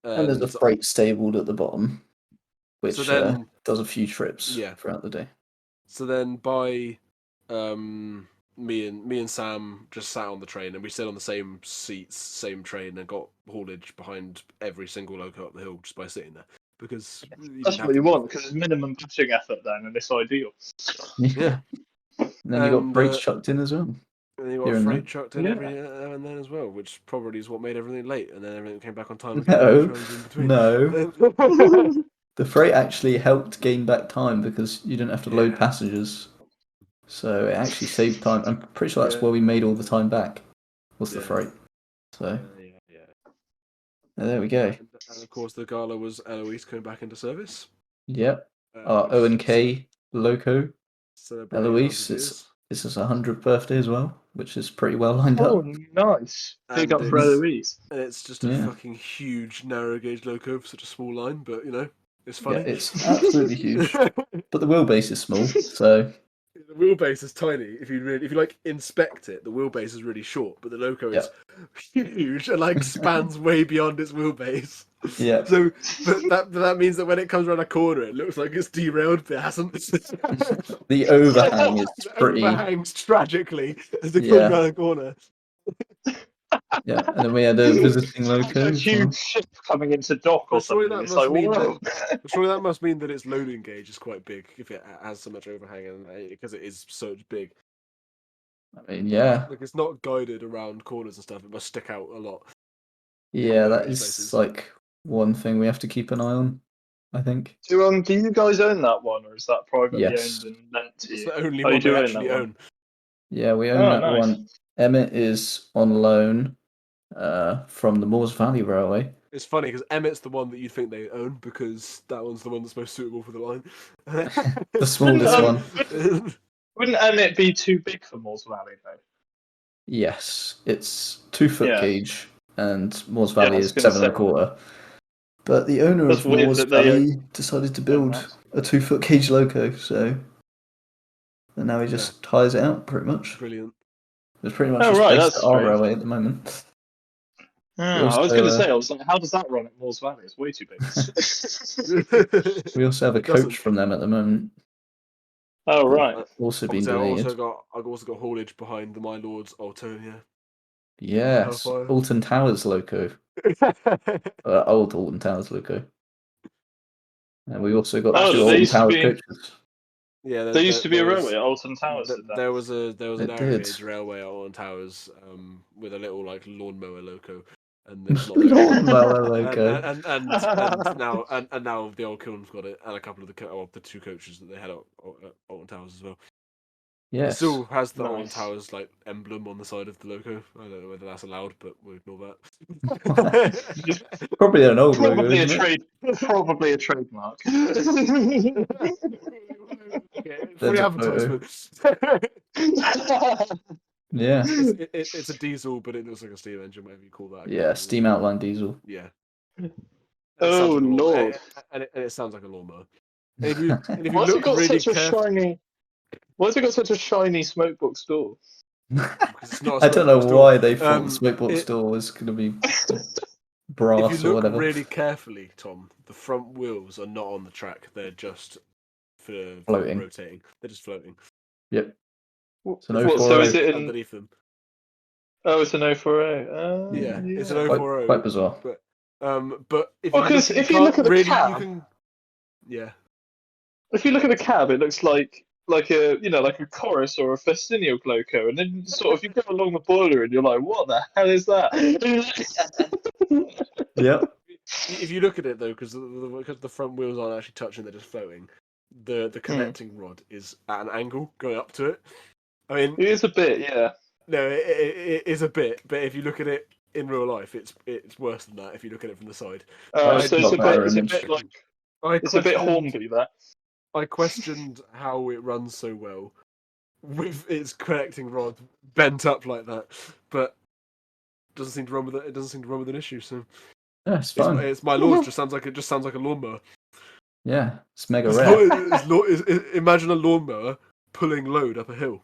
and there's a freight stabled at the bottom, which does a few trips throughout the day. So then by me and Sam just sat on the train, and we sat on the same seats, same train, and got haulage behind every single loco up the hill just by sitting there. Because that's what you want, because it's minimum pushing effort then, and it's ideal. Yeah. And then you got brakes chucked in as well. And you got freight chucked in every now and then as well, which probably is what made everything late, and then everything came back on time. No. The freight actually helped gain back time because you didn't have to load passengers. So it actually saved time. I'm pretty sure that's where we made all the time back, was the freight. So there we go. And of course, the gala was Eloise coming back into service. Yep. Our O&K loco. Eloise, it's his 100th birthday as well, which is pretty well lined up. Oh, nice. Big up for Eloise. And it's just a fucking huge narrow gauge loco for such a small line, but it's funny. Yeah, it's absolutely huge. But the wheelbase is small, so the wheelbase is tiny. If you like inspect it, the wheelbase is really short, but the loco is huge and like spans way beyond its wheelbase. Yeah. So, but that means that when it comes around a corner, it looks like it's derailed, but it hasn't. The overhang is pretty. It overhangs tragically as it comes around a corner. Yeah, and then we had a visiting loco. Like a huge ship coming into dock or something. Surely that must mean that its loading gauge is quite big if it has so much overhang, because it is so big. I mean, like it's not guided around corners and stuff. It must stick out a lot. Yeah, that is like one thing we have to keep an eye on, I think. Do you guys own that one, or is that privately owned and lent to you? It's the only one we actually own. Yeah, we own that one. Emmett is on loan from the Moors Valley Railway. It's funny because Emmett's the one that you think they own because that one's the one that's most suitable for the line. The smallest one. Wouldn't Emmett be too big for Moors Valley though? Yes, it's 2-foot gauge, and Moors Valley is 7 1/4. But the owner of Moors Valley decided to build a 2-foot gauge loco, and now he just hires it out pretty much. Brilliant. It's pretty much just based at our railway at the moment. I was going to say, I was like, how does that run at Moors Valley? It's way too big. We also have a coach from them at the moment. Oh, right. Also been deleted. I've also got haulage behind the My Lord's Altonia. Yes, Alton Towers loco. Old Alton Towers loco. And we also got 2 Alton Towers coaches. Yeah, there used to be a railway at Alton Towers. There was a narrow gauge railway at Alton Towers with a little like lawnmower loco, and it's not lawnmower loco. And now the old Kiln's got it, and a couple of the 2 coaches that they had at Alton Towers as well. Yes. It still has the Alton Towers like emblem on the side of the loco. I don't know whether that's allowed, but we'll ignore that. Probably an old logo. Probably a trademark. Free advertisement. Yeah. It's a diesel, but it looks like a steam engine, whatever you call that. Yeah, steam outline diesel. Yeah. Oh Lord! And it sounds like a lawnmower. If you Why has look really carefully. Why has it got such a shiny smokebox door? I don't know why they thought the smokebox door was going to be brass if you or look whatever. really carefully, Tom, the front wheels are not on the track. They're just for floating. Rotating. They're just floating. Yep. So is it underneath them? Oh, it's an 040. Yeah, it's an 040. Quite bizarre. But if you look at the cab, if you look at the cab, it looks like a chorus or a Festinio loco, and then sort of you go along the boiler and you're like, what the hell is that? Yeah. If you look at it though, because the front wheels aren't actually touching, they're just floating. the connecting rod is at an angle going up to it. I mean, it is a bit, yeah. No, it is a bit, but if you look at it in real life, it's worse than that. If you look at it from the side, So it's a bit like it's a bit Hornby that. I questioned how it runs so well with its connecting rod bent up like that, but it doesn't seem to run with it. It doesn't seem to run with an issue. So Yeah, it's fun. It's my lord. Just sounds like a lawnmower. Yeah, it's mega rare. Imagine a lawnmower pulling load up a hill.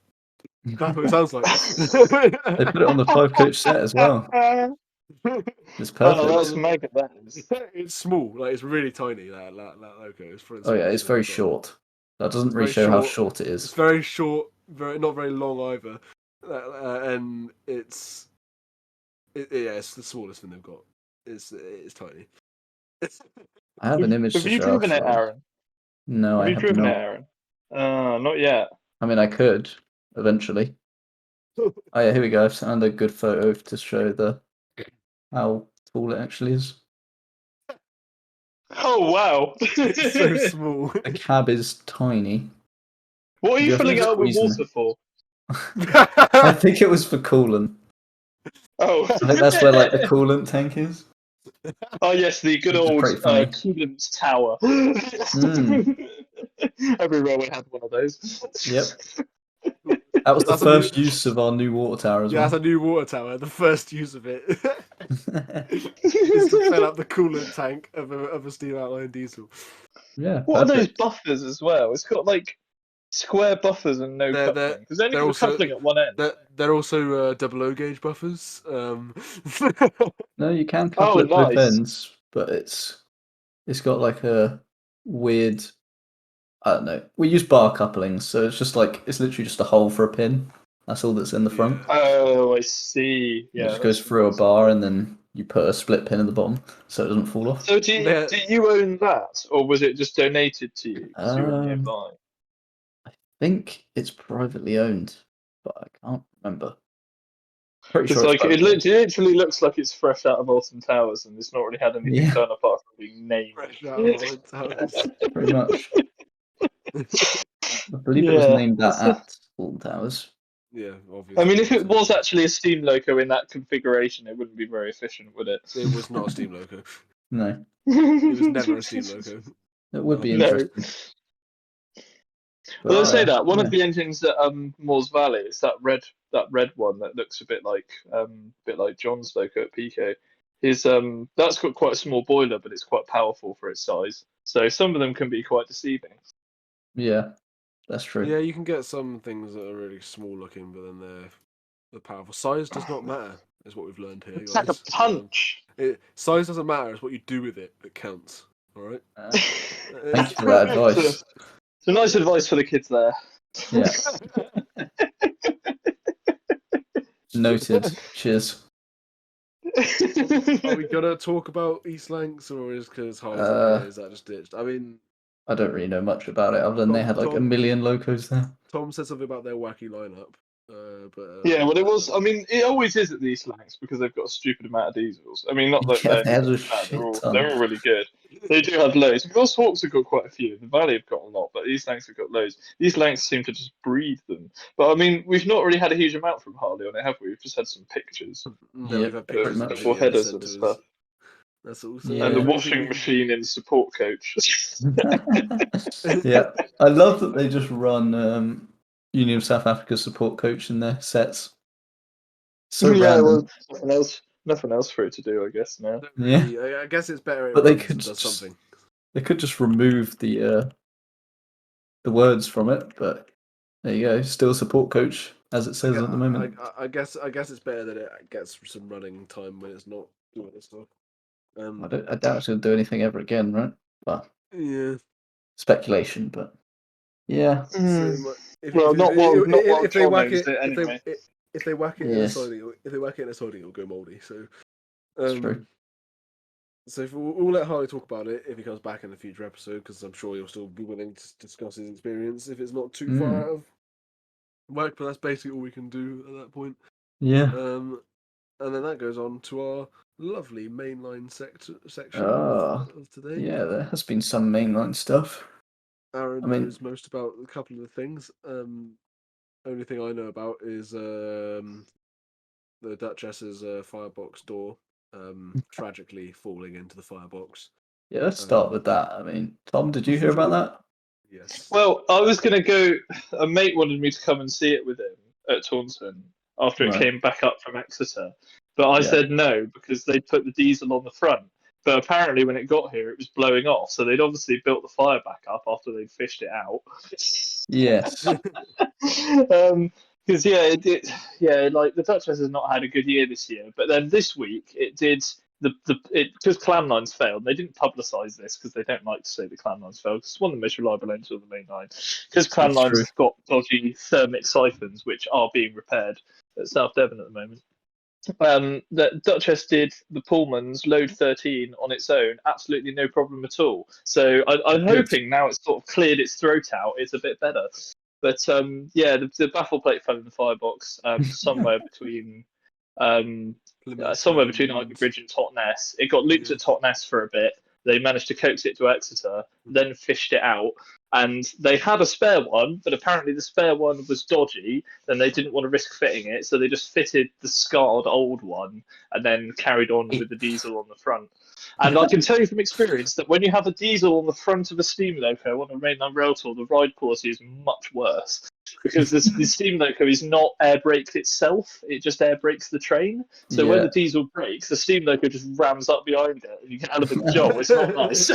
That's what it sounds like. They put it on the 5-coach set as well. It's perfect. Oh, that's mega. That is. It's small, like it's really tiny. That logo. Oh yeah, it's very short. That doesn't really show how short it is. It's very short, not very long either, and it's the smallest thing they've got. It's tiny. I have an image to show. Have you driven it, Aaron? No, I have not. Have you driven it, Aaron? Not yet. I mean, I could eventually. Oh yeah, here we go. I've found a good photo to show how tall it actually is. Oh wow! It's so small. The cab is tiny. What are you filling it up with water for? I think it was for coolant. Oh, I think that's where like the coolant tank is. Oh yes, the good old coolant tower. Every railway had one of those. Yep. That was the first use of our new water tower as well. Yeah, that's a new water tower. The first use of it is to fill up the coolant tank of a steam outline diesel. Yeah. What are those buffers as well? It's got like square buffers and no coupling. Because only got coupling at one end. They're also double O gauge buffers. No, you can couple it both ends, but it's got like a weird. I don't know. We use bar couplings, so it's just like it's literally just a hole for a pin. That's all that's in the front. Oh, I see. Yeah, it just goes through a bar, and then you put a split pin in the bottom, so it doesn't fall off. So do you own that, or was it just donated to you because you were nearby? I think it's privately owned, but I can't remember. Pretty sure it's like it literally looks like it's fresh out of Alton Towers, and it's not really had anything done apart from being named. Fresh out of Alton Towers. Pretty much. I believe it was named that at Alton Towers. Yeah, obviously. I mean, if it was actually a steam loco in that configuration, it wouldn't be very efficient, would it? It was not a steam loco. No. It was never a steam loco. It would be interesting. Well, let's say that one of the engines at Moores Valley is that red one that looks a bit like John's loco at PK. That's got quite a small boiler, but it's quite powerful for its size. So some of them can be quite deceiving. Yeah, that's true. Yeah, you can get some things that are really small looking, but then they're powerful. Size does not matter, is what we've learned here. It's guys. like a punch. Size doesn't matter. It's what you do with it that counts. All right. Thank you for that advice. So nice advice for the kids there. Yeah. Noted. Cheers. Are we gonna talk East Lancs, or is because is that just ditched? I mean, I don't really know much about it, other than they had like a million locos there. Tom said something about their wacky lineup. Yeah, well, it was. I mean, it always is at the East Lancs because they've got a stupid amount of diesels. I mean, not that they're all really good. They do have loads. Because Hawks have got quite a few. The Valley have got a lot, but East Lancs have got loads. East Lancs seem to just breed them. But I mean, we've not really had a huge amount from Harley on it, have we? We've just had some pictures. Yeah, we've had pictures of headers and stuff. That's also and the washing machine in support coach. Yeah, I love that they just run Union of South Africa support coach in their sets. So well, nothing else for it to do, I guess. Now, yeah, I guess it's better. But they could just something. They could just remove the words from it, but there you go. Still support coach as it says at the moment. I guess it's better that it gets some running time when it's not doing this stuff. I doubt it's going to do anything ever again, right? Well, yeah, speculation, but yeah. If they whack it in a siding, it'll go mouldy. So, that's true. So we'll let Harley talk about it if he comes back in a future episode, because I'm sure he'll still be willing to discuss his experience if it's not too far out of work. But that's basically all we can do at that point. Yeah. And then that goes on to our lovely mainline section of today. Yeah, there has been some mainline stuff. Aaron I mean- knows most about a couple of the things. Only thing I know about is the Duchess's firebox door tragically falling into the firebox. Yeah, let's start with that. I mean, Tom, did you hear about that? Yes. Well, I was going to go. A mate wanted me to come and see it with him at Taunton after it Right. came back up from Exeter, but I Yeah. said no because they'd put the diesel on the front. But apparently, when it got here, it was blowing off. So they'd obviously built the fire back up after they'd fished it out. Yes. Because yeah, like the Duchess has not had a good year this year. But then this week it did because clam lines failed. They didn't publicise this because they don't like to say the clam lines failed. It's one of the most reliable engines on the main line. Because clam That's lines true. have got dodgy thermic siphons, which are being repaired at South Devon at the moment. The Duchess did the Pullman's load 13 on its own, absolutely no problem at all. So I'm Good. hoping now it's sort of cleared its throat out, it's a bit better. But yeah, the baffle plate fell in the firebox somewhere between Ivy Bridge and Totnes. It got looped at Totnes for a bit. They managed to coax it to Exeter, then fished it out. And they had a spare one, but apparently the spare one was dodgy, and they didn't want to risk fitting it, so they just fitted the scarred old one and then carried on with the diesel on the front. And I can tell you from experience that when you have a diesel on the front of a steam loco on a mainline rail tour, the ride quality is much worse. Because the steam loco is not air braked itself, it just air brakes the train. So when the diesel brakes, the steam loco just rams up behind it and you get out of a jolt. It's not nice.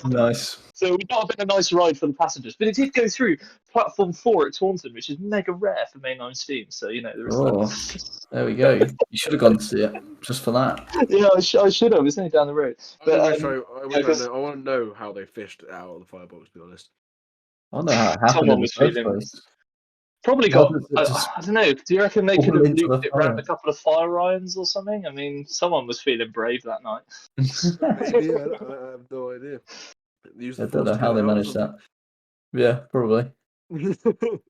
Nice. So we got a bit of a nice ride for the passengers. But it did go through platform 4 at Taunton, which is mega rare for mainline steam. So, there is that. There we go. You should have gone to see it just for that. Yeah, I should have. It's only down the road. But I want to know how they fished it out of the firebox, to be honest. I don't know how it happened someone in was the first feeling. place. Probably How got. does it just I don't know. Do you reckon they could fall have into looped the it around fire? a couple of fire irons or something? I mean, someone was feeling brave that night. Maybe, I have no idea. Use the I don't force know to how get they it out or managed that. Yeah, probably. something.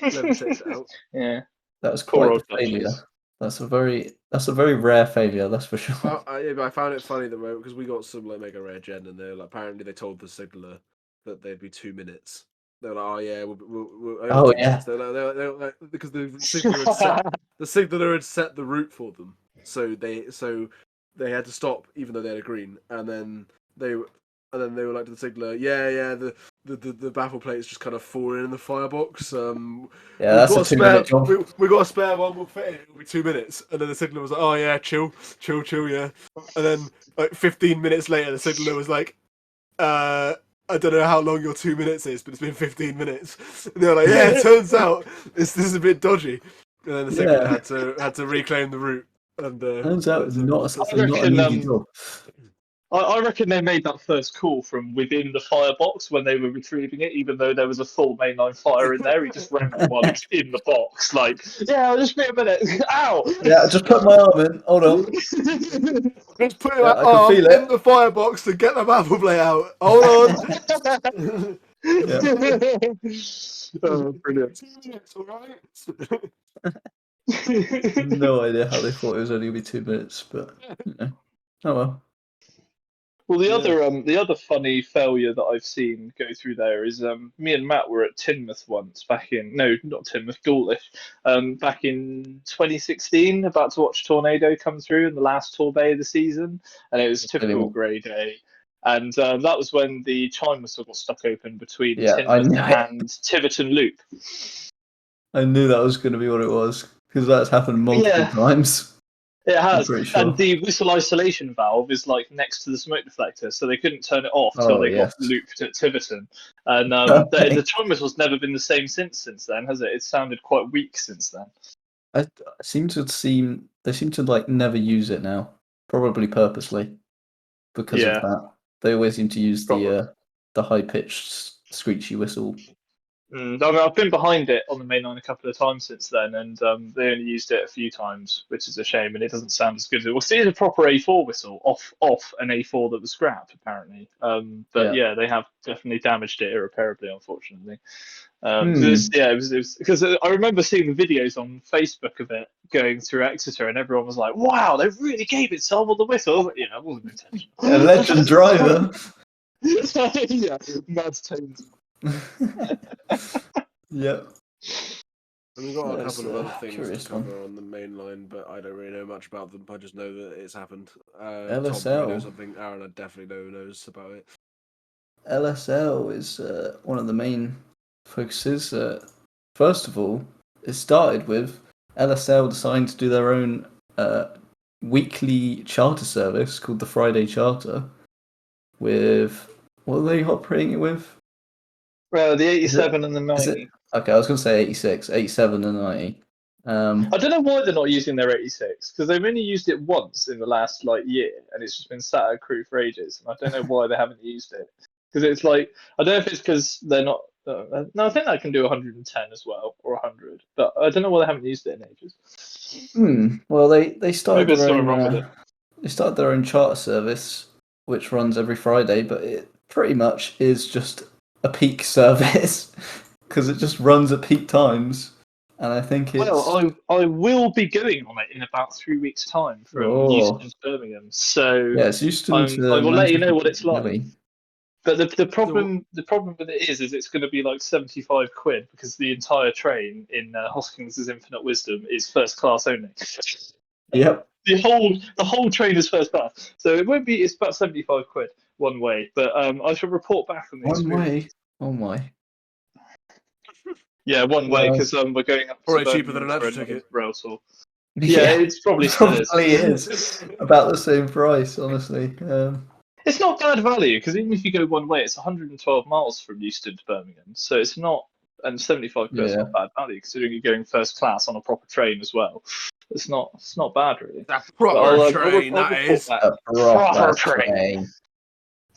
Levitate it out. Yeah. That was Poor quite old the failure. Duchess. That's a very rare failure, that's for sure. But I found it funny because we got some mega rare gen, and apparently they told the signaller that they'd be 2 minutes. They're like, oh yeah, we'll Oh, 2 minutes. They're like, because the signaller had set the route for them, so they had to stop even though they had a green, and then they were like to the signaller, yeah, the baffle plate's just kind of falling in the firebox. Yeah, that's a 2-minute job. We got a spare one. We'll fit it. It'll be 2 minutes. And then the signaller was like, "Oh yeah, chill, yeah." And then like 15 minutes later, the signaller was like, I don't know how long your 2 minutes is, but it's been 15 minutes." And they were like, "Yeah, it turns out this is a bit dodgy." And then the signaller had to reclaim the route. And turns out it's not I an reckon, easy job. I reckon they made that first call from within the firebox when they were retrieving it, even though there was a full mainline fire in there. He just rang them while he was in the box, like, "Yeah, I'll just be a minute." Ow! Yeah, just put my arm in. Hold on. Just put Yeah, my I can arm feel it. in the firebox to get the baffle plate out. Hold on. Oh, brilliant. 2 minutes, all right. No idea how they thought it was only going to be 2 minutes, but oh well. Well, the other funny failure that I've seen go through there is me and Matt were at Teignmouth once not Teignmouth, Dawlish, back in 2016, about to watch Tornado come through in the last tour bay of the season, and it was typical grey day. And that was when the chime whistle got stuck open between Teignmouth and Tiverton Loop. I knew that was going to be what it was, because that's happened multiple times. It has, I'm pretty sure. and the whistle isolation valve is like next to the smoke deflector, so they couldn't turn it off till they got looped at Tiverton. And the chime whistle's never been the same since then, has it? It's sounded quite weak since then. They seem to like never use it now, probably purposely, because of that. They always seem to use the high pitched screechy whistle. I mean, I've been behind it on the main line a couple of times since then, and they only used it a few times, which is a shame, and it doesn't sound as good as it was. It's a proper A4 whistle off an A4 that was scrapped, apparently. But they have definitely damaged it irreparably, unfortunately. It was because I remember seeing the videos on Facebook of it going through Exeter, and everyone was like, "Wow, they really gave it some on the whistle." It wasn't intentional. A legend driver. Yeah, mad tones. Yep. And we've got a That's couple of other things to curious cover one. on the main line, but I don't really know much about them. I just know that it's happened. Tom LSL. probably knows something. Aaron, I definitely knows about it. LSL is one of the main focuses. First of all, it started with LSL deciding to do their own weekly charter service called the Friday Charter. With what are they operating it with? Well, the 87 and the Is 90. it? Okay, I was going to say 86, 87 and 90. I don't know why they're not using their 86 because they've only used it once in the last year, and it's just been sat at crew for ages. And I don't know why they haven't used it because it's like I don't know if it's because they're not. No, I think I can do 110 as well or 100, but I don't know why they haven't used it in ages. Well, they started Maybe there's their something own. wrong with it. They started their own charter service, which runs every Friday, but it pretty much is just a peak service because it just runs at peak times. And I think it's. Well, I will be going on it in about 3 weeks' time from Euston to Birmingham, so yeah, it's Euston to I will let you know Manchester what it's like. Piccadilly. But the problem with it is it's going to be like 75 quid because the entire train in Hoskins' Infinite Wisdom is first class only. Yep. The whole train is first class, so it won't be. It's about 75 quid one way. But I shall report back on the One way. experience. Oh my. Yeah, one way Well, because we're going up to Probably cheaper than Birmingham an for extra another ticket. rail tour. Yeah, it's probably still probably is about the same price, honestly. It's not bad value because even if you go one way, it's 112 miles from Euston to Birmingham, so it's not. And 75 quid is not bad value considering you're going first class on a proper train as well. It's not bad really. That proper train, I'll that report is. back. A proper train.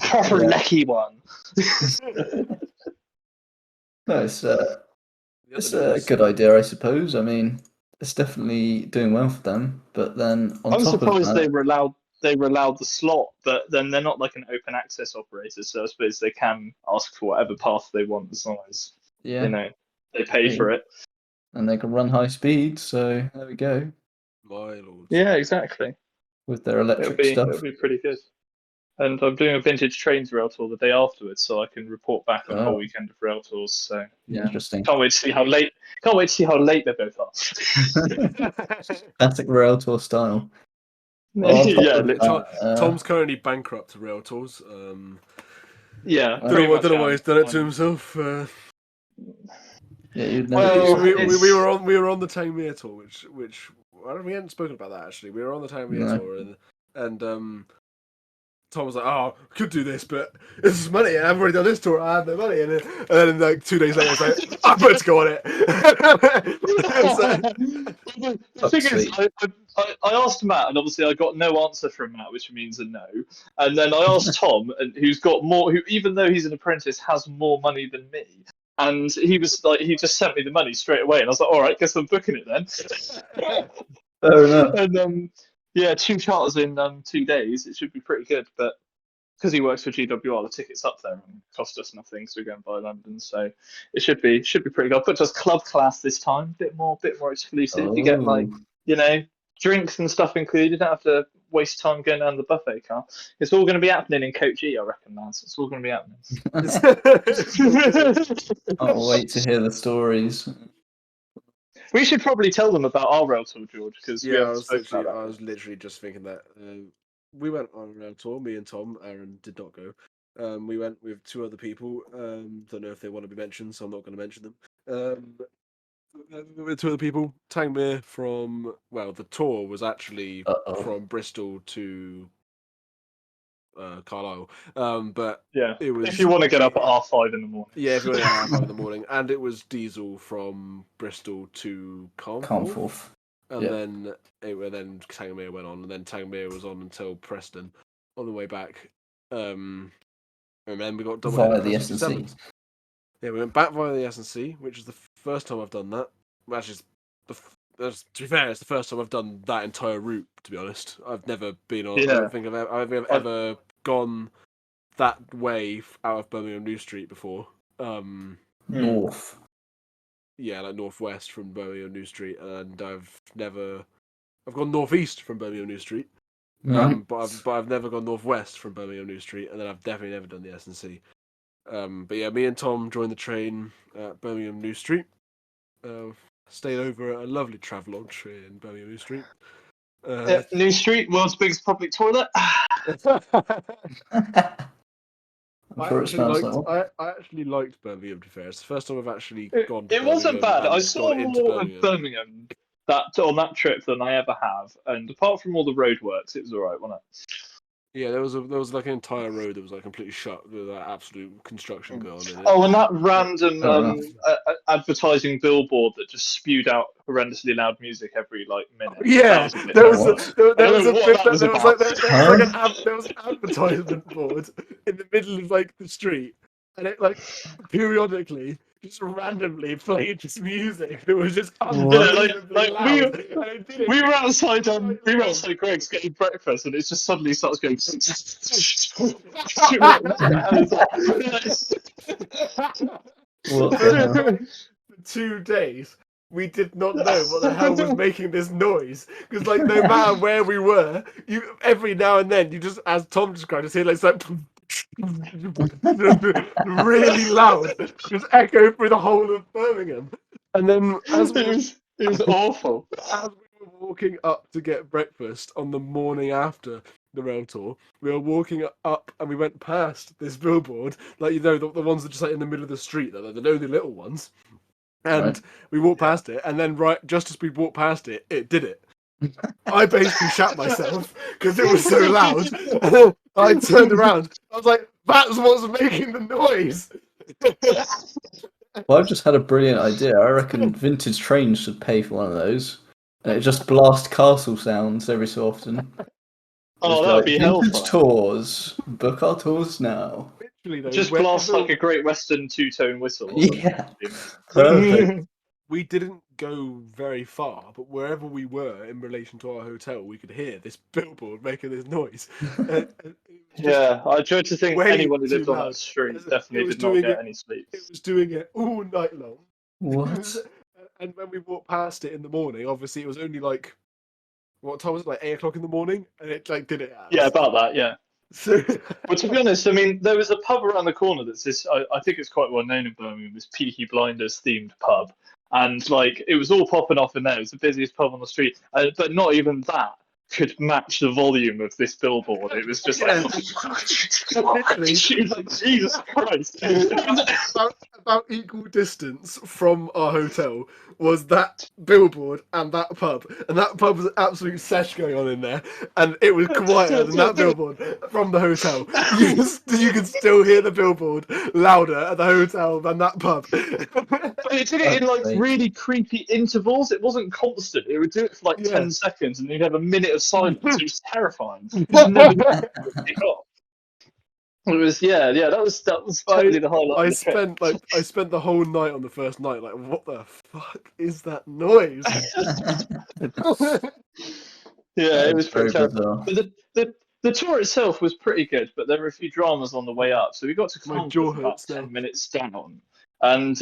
Proper Yeah. lucky one. No, it's a good idea, I suppose. I mean, it's definitely doing well for them. But then on I'm top of surprised that, they were allowed the slot, but then they're not like an open access operator, so I suppose they can ask for whatever path they want as long as yeah, they pay for it. and they can run high speed. So there we go My lord. Yeah, exactly. with their electric stuff. It'll be pretty good. And I'm doing a vintage trains rail tour the day afterwards, so I can report back on a whole weekend of rail tours. So yeah, Interesting. Can't wait to see how late they both are. Classic rail tour style. Yeah, literally. Tom's currently bankrupt to rail tours. Yeah, don't know why he's done it to himself. Yeah, you'd never. We were on the Tangmere tour, which we hadn't spoken about that actually. We were on the Tangmere tour, and Tom was like, "Oh, I could do this, but this is money, and I've already done this tour. I have no money." And then like 2 days later, I was like, "I'm going to go on it." The thing is, I asked Matt, and obviously I got no answer from Matt, which means a no. And then I asked Tom, who's got more, who even though he's an apprentice, has more money than me. And he was like, he just sent me the money straight away, and I was like, all right, guess I'm booking it then. Fair enough. And yeah, 2 charters in 2 days. It should be pretty good, but because he works for GWR, the tickets up there and cost us nothing, so we're going by London. So it should be pretty good. But just club class this time, bit more exclusive. You get like drinks and stuff included. You don't have to waste time going down the buffet car. It's all going to be happening in Coach E, I reckon, lads. It's all going to be happening. Can't wait to hear the stories. We should probably tell them about our rail tour, George, because we haven't spoken about that. I was literally just thinking that we went on a rail tour. Me and Tom, Aaron did not go. We went with 2 other people. Don't know if they want to be mentioned, so I'm not going to mention them. With 2 other people, Tangmere the tour was actually from Bristol to Carlisle. But yeah, it was, if you want to get up at 5:30 in the morning. Yeah, if you want to get up at 5 in the morning, and it was diesel from Bristol to Carnforth. And then Tangmere went on, and then Tangmere was on until Preston on the way back. And then we got double via the S&C. Yeah, we went back via the S&C, which is the first time I've done that. Actually, to be fair, it's the first time I've done that entire route. To be honest, I've never been on. I don't think I've ever gone that way out of Birmingham New Street before. North. Yeah, like northwest from Birmingham New Street, and I've gone northeast from Birmingham New Street. Right. But I've never gone northwest from Birmingham New Street, and then I've definitely never done the S&C. But yeah, me and Tom joined the train at Birmingham New Street. Stayed over at a lovely Travelodge in Birmingham New Street. New Street, world's biggest public toilet. I'm sure it smells like one. I actually liked Birmingham, to be fair. It's the first time I've actually gone to It wasn't Birmingham bad. I and saw gone into more of Birmingham. Birmingham on that trip than I ever have, and apart from all the roadworks, it was alright, wasn't it? Yeah, there was like an entire road that was like completely shut with that absolute construction going on in it. Oh, and that random advertising billboard that just spewed out horrendously loud music every like minute. Yeah, there was an advertisement board in the middle of like the street, and it like periodically just randomly played this music that was just unbelievably loud. We were outside Greg's getting breakfast, and it just suddenly starts going. For 2 days, we did not know what the hell was making this noise, because like no matter where we were, you every now and then you just, as Tom described, just hear like it's like really loud, just echo through the whole of Birmingham. And then it was awful. As we were walking up to get breakfast on the morning after the rail tour, we were walking up and we went past this billboard, like the ones that just like in the middle of the street, the only little ones. And we walked past it, and then just as we walked past it, it did it. I basically shat myself because it was so loud. I turned around. I was like, "That's what's making the noise." Well, I've just had a brilliant idea. I reckon Vintage Trains should pay for one of those, and it just blast castle sounds every so often. Oh, that would be helpful. Vintage tours, book our tours now. Literally, though, just blast like a Great Western two-tone whistle. Yeah, perfect. We didn't go very far, but wherever we were in relation to our hotel, we could hear this billboard making this noise. Yeah, I tried to think anyone who lived on that street definitely did not get any sleep. It was doing it all night long. What? And when we walked past it in the morning, obviously it was only like, what time was it? Like 8 o'clock in the morning, and it like did it. Yeah, about that. Yeah. But to be honest, I mean, there was a pub around the corner that's this. I think it's quite well known in Birmingham. This Peaky Blinders themed pub. And like it was all popping off in there. It was the busiest pub on the street, but not even that could match the volume of this billboard. It was just like, Jesus Christ! about equal distance from our hotel was that billboard and that pub, and that pub was an absolute sesh going on in there, and it was quieter than that billboard from the hotel. You could still hear the billboard louder at the hotel than that pub. But it did it in like really creepy intervals. It wasn't constant. It would do it for like 10 seconds, and you'd have a minute of silence. It was terrifying. It was that was totally the highlight. I spent the whole night on the first night like, what the fuck is that noise? Yeah, it was pretty terrible. But the tour itself was pretty good, but there were a few dramas on the way up. So we got to Carnforth about 10 minutes down, and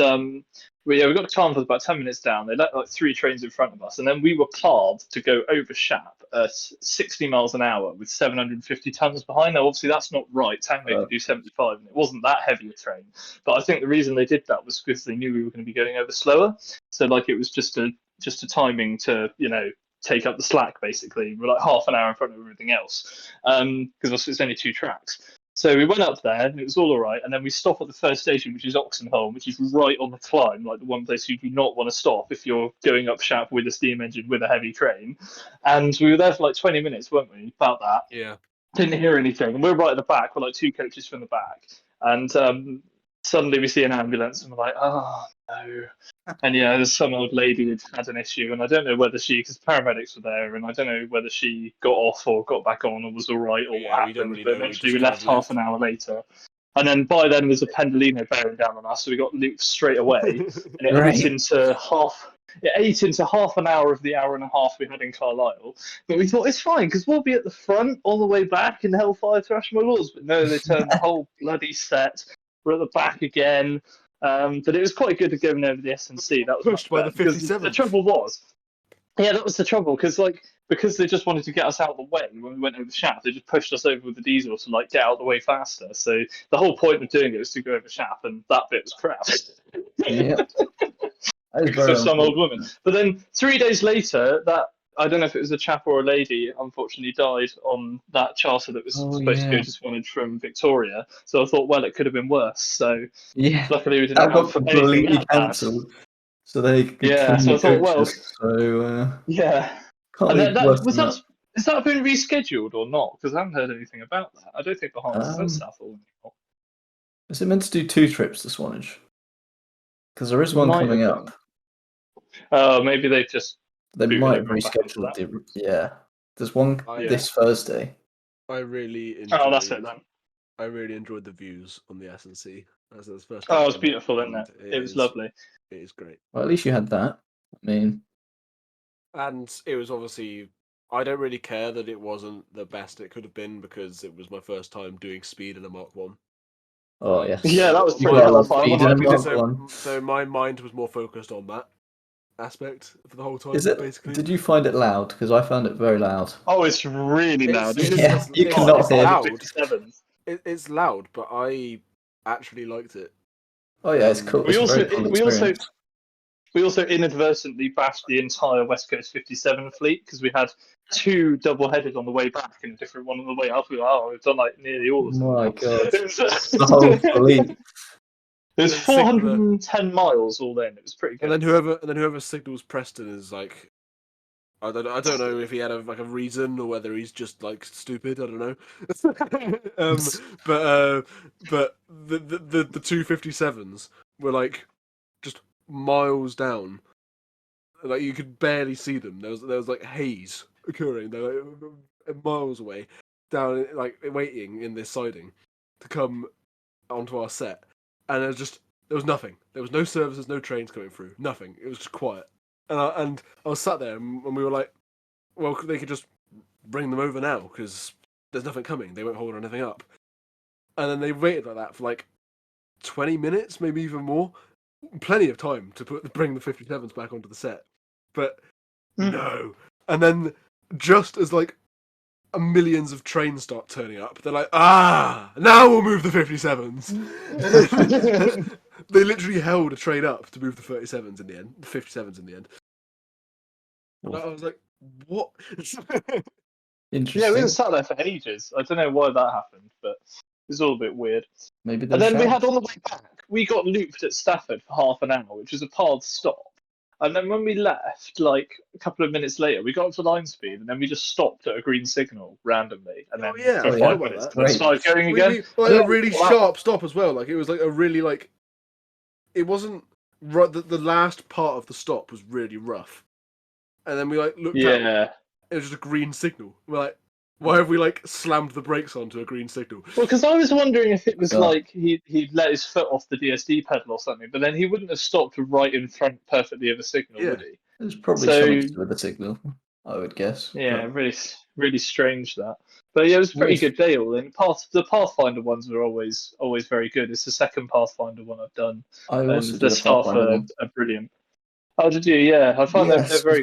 we got to Carnforth about 10 minutes down. They let like 3 trains in front of us, and then we were carved to go over Shap at 60 miles an hour with 750 tons behind. Now, obviously, that's not right. Tango could do 75, and it wasn't that heavy a train. But I think the reason they did that was because they knew we were going to be going over slower. So, like, it was just a timing to, take up the slack, basically. We're like half an hour in front of everything else, because it's only 2 tracks. So we went up there, and it was all right. And then we stop at the first station, which is Oxenholme, which is right on the climb, like the one place you do not want to stop if you're going up Shap with a steam engine with a heavy train. And we were there for like 20 minutes, weren't we? About that. Yeah. Didn't hear anything. And we're right at the back. We're like 2 coaches from the back. And suddenly we see an ambulance, and we're like, oh, no. And yeah, there's some old lady who'd had an issue, and I don't know whether because paramedics were there, and I don't know whether she got off or got back on or was all right or what happened. But eventually we left half an hour later. And then by then there's a Pendolino bearing down on us, so we got looped straight away. And it ate into half an hour of the hour and a half we had in Carlisle. But we thought it's fine, because we'll be at the front all the way back in Hellfire Thrash My Lords. But no, they turned the whole bloody set. We're at the back again. But it was quite good to go over the S&C. That was pushed by the 57. The trouble was, Yeah, that was the trouble because they just wanted to get us out of the way when we went over the shaft. They just pushed us over with the diesel to like get out of the way faster. So the whole point of doing it was to go over shaft, and that bit was crap. Yeah, that is Because very of some old woman. unfortunate. But then 3 days later, that I don't know if it was a chap or a lady, unfortunately died on that charter that was Oh supposed to go yeah, to Swanage from Victoria. So I thought, well, it could have been worse. So yeah. luckily we didn't That got have anything completely that bad. cancelled, so they could Yeah, clean so the I thought, well, coaches. So yeah. can't And be that worse was than that. that has that been rescheduled or not? Because I haven't heard anything about that. I don't think the Hearts is at Um, Southall anymore. is it meant to do 2 trips to Swanage? Because there is one Might coming have up. done. Maybe they've just They booted might have everyone back onto rescheduled that. the. Yeah, there's one I this Thursday. I really Oh, that's it enjoyed. then. I really enjoyed the views on the S&C. That's the first time Oh, I've it was done it, beautiful, isn't and it? It was lovely. it is great. Well, at least you had that. I mean, And it was obviously, I don't really care that it wasn't the best it could have been because it was my first time doing speed in a Mark 1. oh And yes, Yeah, that was you pretty gotta love helpful. I speed in wasn't a too Mark disappointed. One. so my mind was more focused on that aspect for the whole time, Is it? basically. Did you find it loud? Because I found it very loud. Oh, it's really loud. Yeah, you It's cannot hear. loud. 57s. It's loud, but I actually liked it. Oh yeah, it's cool. We It's a also very cool we also experience. we also inadvertently bashed the entire West Coast 57 fleet because we had 2 double-headed on the way back and a different one on the way up. We were, we've done like nearly all of them. My now. God, It was, the whole fleet. it was And then 410 miles all in. It was pretty good. And then whoever signals Preston is like, I don't know if he had a reason or whether he's just like stupid. I don't know. But the 257s were like just miles down. Like you could barely see them. There was like haze occurring. They were like miles away, down like waiting in this siding to come onto our set, and there was nothing. There was no services, no trains coming through. Nothing. It was just quiet. And I was sat there, and we were like, well, they could just bring them over now because there's nothing coming. They won't hold anything up. And then they waited like that for like 20 minutes, maybe even more. Plenty of time to bring the 57s back onto the set. But no. And then just as like millions of trains start turning up, they're like, now we'll move the 57s. They literally held a train up to move the 37s in the end, the 57s in the end. And I was like, what? Interesting. Yeah, we were sat there for ages. I don't know why that happened, but it's all a bit weird. Maybe And then we had on the way back, we got looped at Stafford for half an hour, which was a hard stop. And then when we left, like a couple of minutes later, we got up to line speed, and then we just stopped at a green signal randomly, and then for 5 minutes, and then started going again. A really sharp stop as well. Like it was like a really like. It wasn't the last part of the stop was really rough, and then we like looked out. It was just a green signal. We're like, why have we like slammed the brakes onto a green signal? Well, because I was wondering if it was like he'd let his foot off the DSD pedal or something, but then he wouldn't have stopped right in front perfectly of a signal, would he? There's probably something to do with the signal, I would guess. Yeah, really strange that. But yeah, it was a pretty good day all in. The Pathfinder ones were always very good. It's the second Pathfinder one I've done. I also the staff are brilliant. Oh, did you? Yeah, I find they're very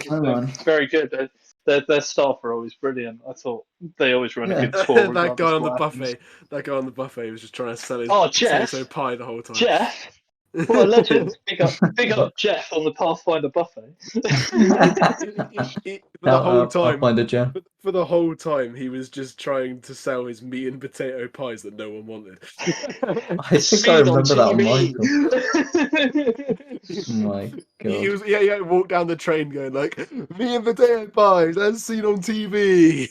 good. Their staff are always brilliant. I thought they always run a good tour. That guy on the buffet. That guy on the buffet was just trying to sell his Jeff pie the whole time. Jeff, what a legend! Big up Jeff on the Pathfinder buffet. For the whole time, he was just trying to sell his meat and potato pies that no one wanted. I think I remember that on Michael. My God. He walked down the train going like, meat and potato pies, as seen on TV.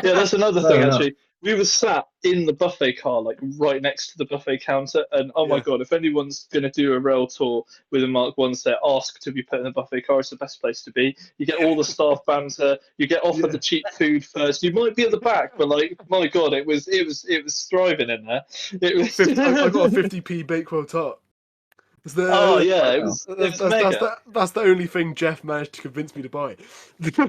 Yeah, that's another thing actually. We were sat in the buffet car, like right next to the buffet counter, and my God, if anyone's going to do a rail tour with a Mark 1 set, ask to be put in the buffet car. It's the best place to be. You get all the staff banter. You get offered the cheap food first. You might be at the back, but like, my God, it was thriving in there. It was. I got a 50p Bakewell tart. It was mega. That's the only thing Jeff managed to convince me to buy. He came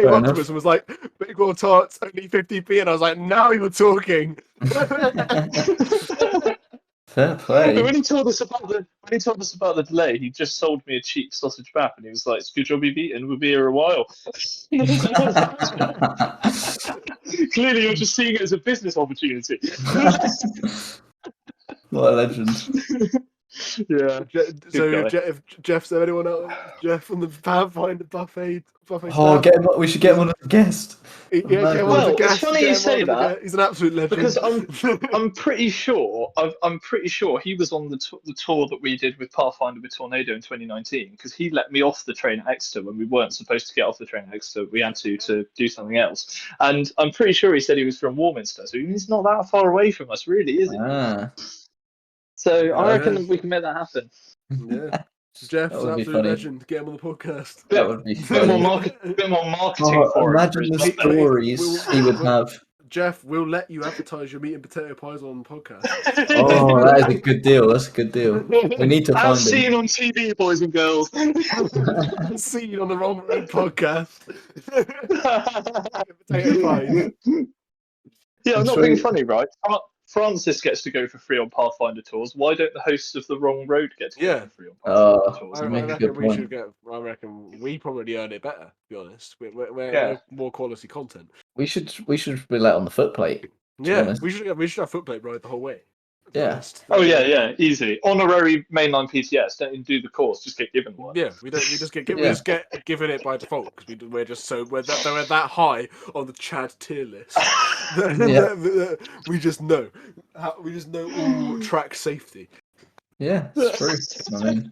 up to us and was like, Bakewell tarts, only 50p, and I was like, now you're talking. Fair play. When he told us about he told us about the delay, he just sold me a cheap sausage wrap, and he was like, "It's a good job you've eaten. We'll be here a while." Clearly, you're just seeing it as a business opportunity. What a legend. Yeah. So guy. if Jeff's there, anyone else? Jeff from the Pathfinder buffet Oh, staff? we should get him on as a guest. Yeah, get him on as a Well, it's guest. funny Get you him say on as a that, guest. He's an absolute legend. because I'm pretty sure he was on the tour that we did with Pathfinder with Tornado in 2019, because he let me off the train at Exeter when we weren't supposed to get off the train at Exeter. We had to do something else, and I'm pretty sure he said he was from Warminster, so he's not that far away from us, really, is he? So I reckon we can make that happen. Yeah. Jeff, That an would be absolute funny. legend. Get him on the podcast. That would be Bit funny. more marketing for him. Imagine the stories he would have. Jeff, we'll let you advertise your meat and potato pies on the podcast. Oh, that is a good deal. That's a good deal. We need to As find seen him. on TV, boys and girls. Seen on the Wrong Road podcast. Potato pies. Yeah, I'm not sure being funny, right? Francis gets to go for free on Pathfinder tours. Why don't the hosts of the Wrong Road get to go for free on Pathfinder tours? I make a reckon good we point. should get. I reckon we probably earn it better. To be honest, we're Yeah. more quality content. We should be let on the footplate. Yeah, honest. we should have footplate ride the whole way. To be Yeah. honest. Oh yeah, easy. Honorary mainline PTS. Don't even do the course. Just get given one. Yeah, we just get Yeah. given it by default because we're just so we're that high on the Chad tier list. We just know all track safety. Yeah, it's true. I mean,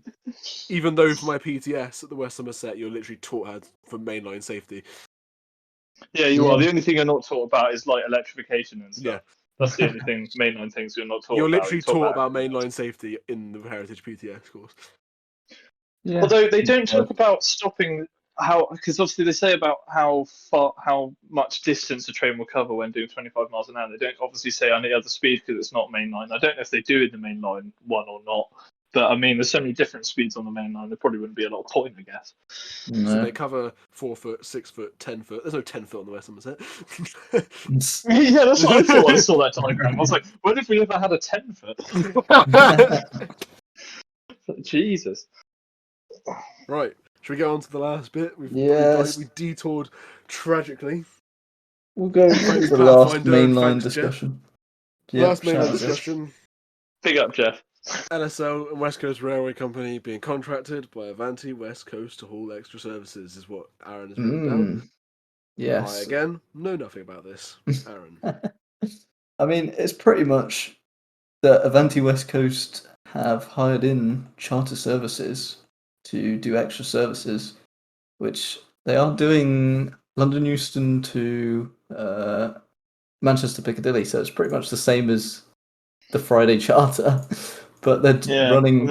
Even though for my PTS at the West Somerset, you're literally taught how for mainline safety. Yeah, you are. The only thing you're not taught about is like electrification and stuff. Yeah. That's the only thing, mainline things you're not taught You're about. literally taught about mainline safety in the Heritage PTS course. yeah. Although they don't talk about stopping because obviously they say about how much distance a train will cover when doing 25 miles an hour. They don't obviously say any other speed because it's not mainline. I don't know if they do in the mainline one or not. But I mean, there's so many different speeds on the main line. There probably wouldn't be a lot of point, I guess. No. So they cover 4 foot, 6 foot, 10 foot. There's no 10 foot on the West Somerset. Yeah, that's what I thought when I saw that diagram. I was like, what if we ever had a 10 foot? Jesus. Right. Should we go on to the last bit? We detoured tragically. We'll go Thanks, to the last Pathfinder, mainline thanks, discussion. Last mainline shout out. discussion. Big up, Jeff. LSL and West Coast Railway Company being contracted by Avanti West Coast to haul extra services is what Aaron has written down. Yes. I, again, know nothing about this. Aaron. I mean, it's pretty much that Avanti West Coast have hired in charter services to do extra services, which they are doing London Euston to Manchester Piccadilly, so it's pretty much the same as the Friday charter, but they're running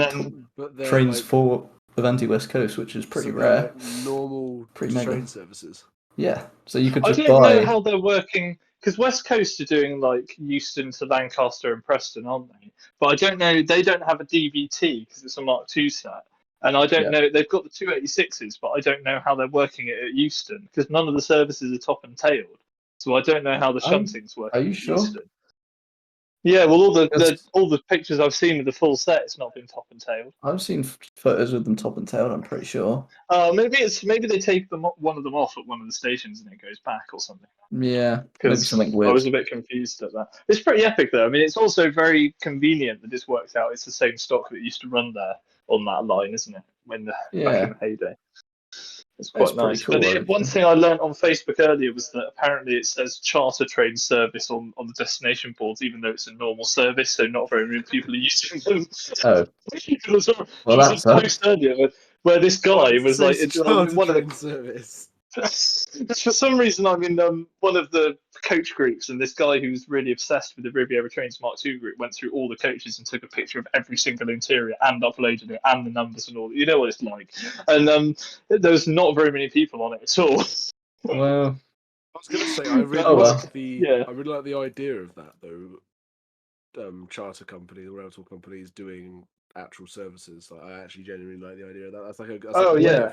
trains for Avanti West Coast, which is pretty rare. Normal train services. Yeah, so you could just I don't know how they're working, because West Coast are doing like Euston to Lancaster and Preston, aren't they? But I don't know, they don't have a DVT because it's a Mark II set. And I don't know, they've got the 286s, but I don't know how they're working it at Euston, because none of the services are top and tailed. So I don't know how the shunting's working. Are you sure? Euston. Yeah, well, all the pictures I've seen with the full set, it's not been top and tailed. I've seen photos with them top and tailed. I'm pretty sure. Maybe they take one of them off at one of the stations and it goes back or something. Yeah, maybe something weird. I was a bit confused at that. It's pretty epic though. I mean, it's also very convenient that it's worked out. It's the same stock that used to run there on that line, isn't it? Back in the heyday. It's quite nice. Cool, but one thing I learned on Facebook earlier was that apparently it says charter train service on the destination boards, even though it's a normal service, so not very many people are using them. Oh. There was a post earlier where this guy was like, one of the service. For some reason, I'm in one of the coach groups, and this guy who's really obsessed with the Riviera Trains Mark II group went through all the coaches and took a picture of every single interior and uploaded it and the numbers and all. You know what it's like. And there's not very many people on it at all. Well, I was going to say I really like the idea of that though. Charter company, the rail tour companies doing actual services. Like, I actually genuinely like the idea of that. That's like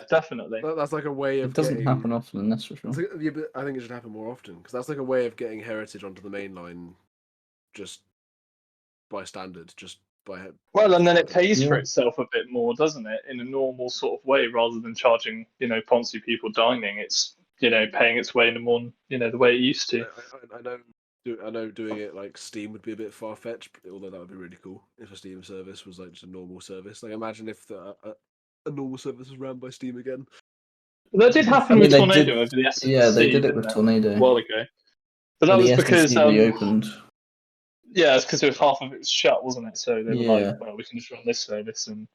definitely. That's like a way of. It doesn't happen often, that's for sure. But I think it should happen more often because that's like a way of getting heritage onto the main line, just by standard, just Well, and then it pays Yeah. for itself a bit more, doesn't it? In a normal sort of way, rather than charging, Ponzi people dining. It's paying its way in a more, the way it used to. I know doing it like Steam would be a bit far fetched, although that would be really cool if a Steam service was like just a normal service. Like imagine if a normal service was ran by Steam again. That did happen with Tornado over the SNC. Yeah, they did it with Tornado a while ago. But that was the because SNC reopened. Yeah, it's because half of it was shut, wasn't it? So they were like, Yeah. well, we can just run this service, and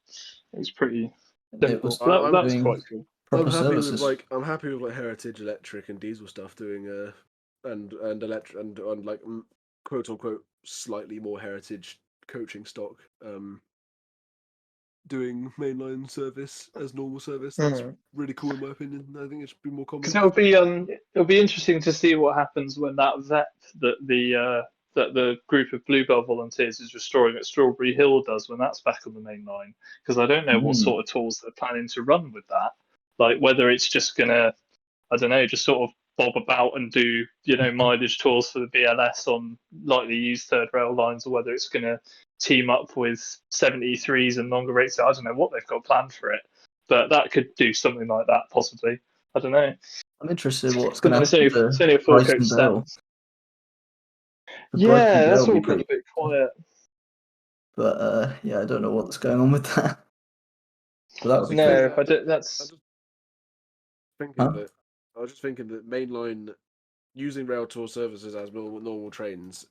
it was pretty It simple. was That's quite cool. proper services. I'm happy with like Heritage Electric and Diesel stuff doing and electric and like quote unquote slightly more heritage coaching stock doing mainline service as normal service. That's really cool in my opinion. I think it should be more common. Because it'll be interesting to see what happens when that vet that the group of Bluebell volunteers is restoring at Strawberry Hill does when that's back on the main line. Because I don't know what sort of tools they're planning to run with that. Like whether it's just gonna, I don't know, just sort of bob about and do mileage tours for the BLS on lightly used third rail lines, or whether it's gonna team up with 73s and longer rates. I don't know what they've got planned for it, but that could do something like that possibly. I don't know. I'm interested what's going to happen it's only a full coach set. Yeah, that's all got a bit quiet. But yeah, I don't know what's going on with that. But that would be no, cool. I don't. That's I was just thinking that mainline using rail tour services as normal trains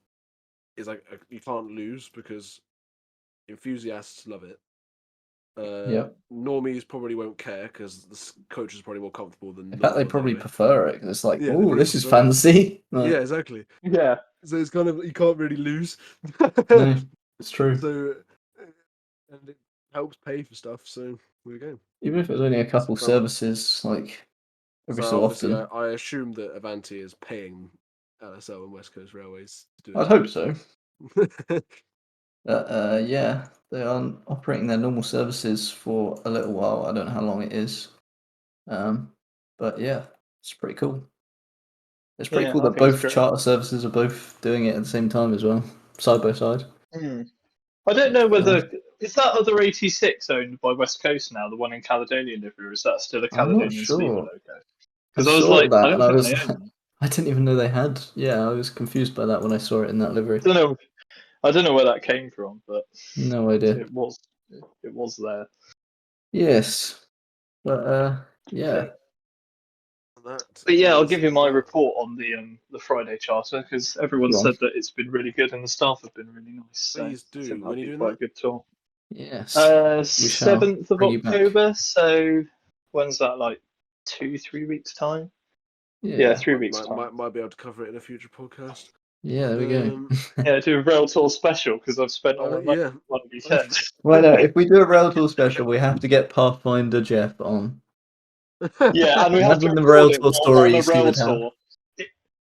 is like you can't lose because enthusiasts love it. Normies probably won't care because the coach is probably more comfortable than. In fact, they probably prefer it. It's like, oh, this is fancy. Yeah, exactly. Yeah. So it's kind of you can't really lose. No, it's true. So, and it helps pay for stuff. So there we go. Even if it's only a couple services, like every so often. I assume that Avanti is paying LSL and West Coast Railways to do it. I'd hope so. Yeah, they aren't operating their normal services for a little while. I don't know how long it is. But yeah, it's pretty cool. It's pretty cool that both charter services are both doing it at the same time as well, side by side. I don't know whether is that other 86 owned by West Coast now, the one in Caledonian livery, or is that still a Caledonian sleeper logo? Because I was like, I don't think they own them. I didn't even know they had. Yeah, I was confused by that when I saw it in that livery. I don't know where that came from, but no idea. It was there. Yes, but yeah. But yeah, I'll give you my report on the Friday charter because everyone said that it's been really good and the staff have been really nice. Please do. I think When are you doing quite that? a good tour. Yes. 7th of October. So when's that? Like 2-3 weeks time? Yeah, 3 weeks time. Might be able to cover it in a future podcast. Yeah, there we go. Yeah, do a rail tour special because I've spent all my money on one weekend. Well, no, if we do a rail tour special, we have to get Pathfinder Jeff on. Yeah, and we have to the rail tour stories he would have.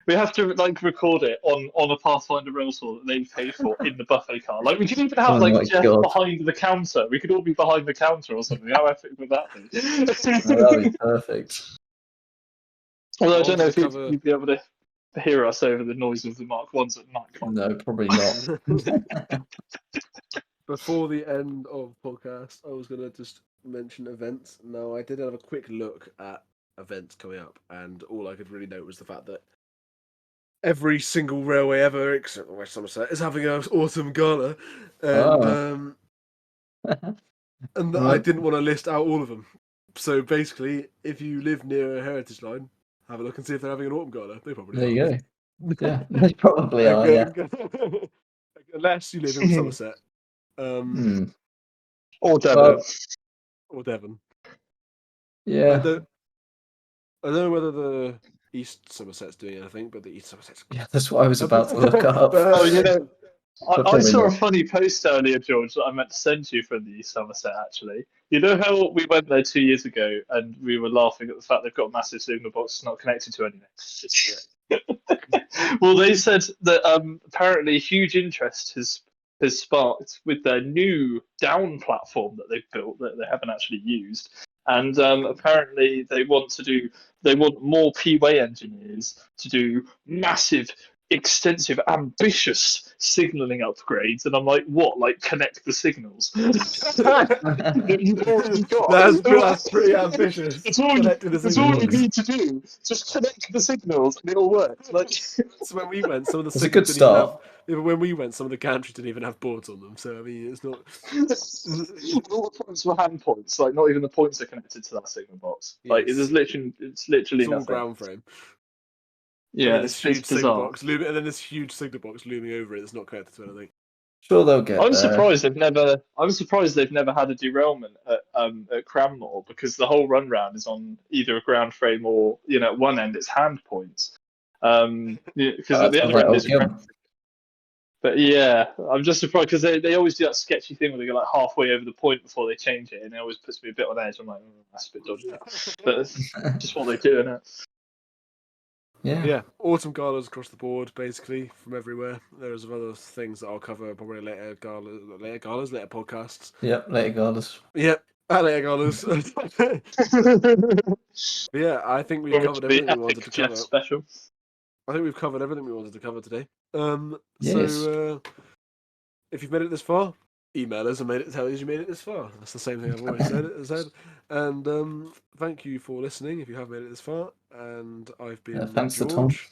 We have to record it on a Pathfinder rail tour that they paid for in the buffet car. Like we could even have Jeff behind the counter. We could all be behind the counter or something. How epic would that be? That'd be perfect. Although I don't know if you'd be able to hear us over the noise of the Mark 1s at night. No, probably not. Before the end of podcast, I was going to just mention events. Now, I did have a quick look at events coming up, and all I could really note was the fact that every single railway ever, except West Somerset, is having an autumn gala, and I didn't want to list out all of them. So basically, if you live near a heritage line, have a look and see if they're having an autumn gala. They probably there you go. Yeah, they probably are. Yeah, unless you live in Somerset, or Devon, or Devon. Yeah, I don't know whether the East Somerset's doing anything, but the East Somerset's... Yeah, that's what I was about to look up. I saw a funny post earlier, George, that I meant to send you from the East Somerset, actually. You know how we went there 2 years ago and we were laughing at the fact they've got a massive signal box not connected to anything? Well, they said that apparently huge interest has sparked with their new down platform that they've built that they haven't actually used. And apparently they want more P-Way engineers to do massive extensive, ambitious signaling upgrades, and I'm like, what? Like connect the signals that you've already got. That's pretty ambitious. It's all you need to do. Just connect the signals, and it'll work. Like, so when we went, some of the It's a good signals didn't even have. start. When we went, some of the gantries didn't even have boards on them. So I mean, it's not. all the points were hand points. Like, not even the points are connected to that signal box. Like, Yes. it's literally It's all nothing. ground frame. Yeah, and then this huge signal bizarre. box looming, and then this huge signal box looming over it that's not connected to anything. Sure, they'll get I'm there. surprised they've never had a derailment at Cranmore, because the whole run round is on either a ground frame or, at one end it's hand points. Because at the other end it's ground. But yeah, I'm just surprised because they always do that sketchy thing where they go like halfway over the point before they change it, and it always puts me a bit on edge. I'm like, that's a bit dodgy. But it's just what they do, isn't it? Yeah, autumn galas across the board, basically from everywhere. There's other things that I'll cover probably later podcasts. Yep, later galas. Yep, later galas. Yeah, I think we've covered everything we wanted to cover. Special. I think we've covered everything we wanted to cover today. Yes. So if you've made it this far, email us and tell us you made it this far. That's the same thing I've always said. And thank you for listening if you have made it this far. And I've been thanks George.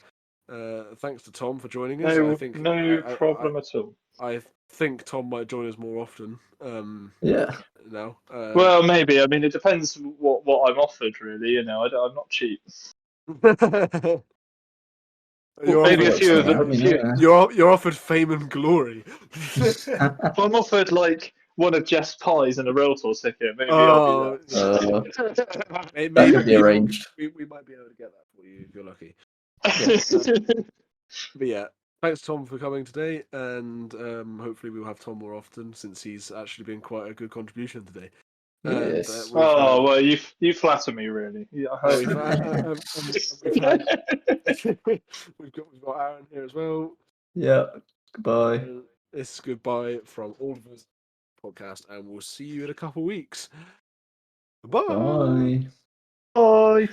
to Tom. Thanks to Tom for joining us. No problem at all. I think Tom might join us more often. Yeah. Now. Well, maybe. I mean, it depends what I'm offered, really. I'm not cheap. Maybe a few of them. You're offered fame and glory. If I'm offered like one of Jeff's pies and a rail tour ticket, maybe I'll do that. Maybe could be arranged. We might be able to get that for you if you're lucky. Yeah. But yeah, thanks Tom for coming today, and hopefully we'll have Tom more often since he's actually been quite a good contribution today. Yes. Well, you flatter me, really. Yeah, we've got Aaron here as well. Yeah. Goodbye. This is goodbye from all of us podcast, and we'll see you in a couple of weeks. Bye. Bye. Bye.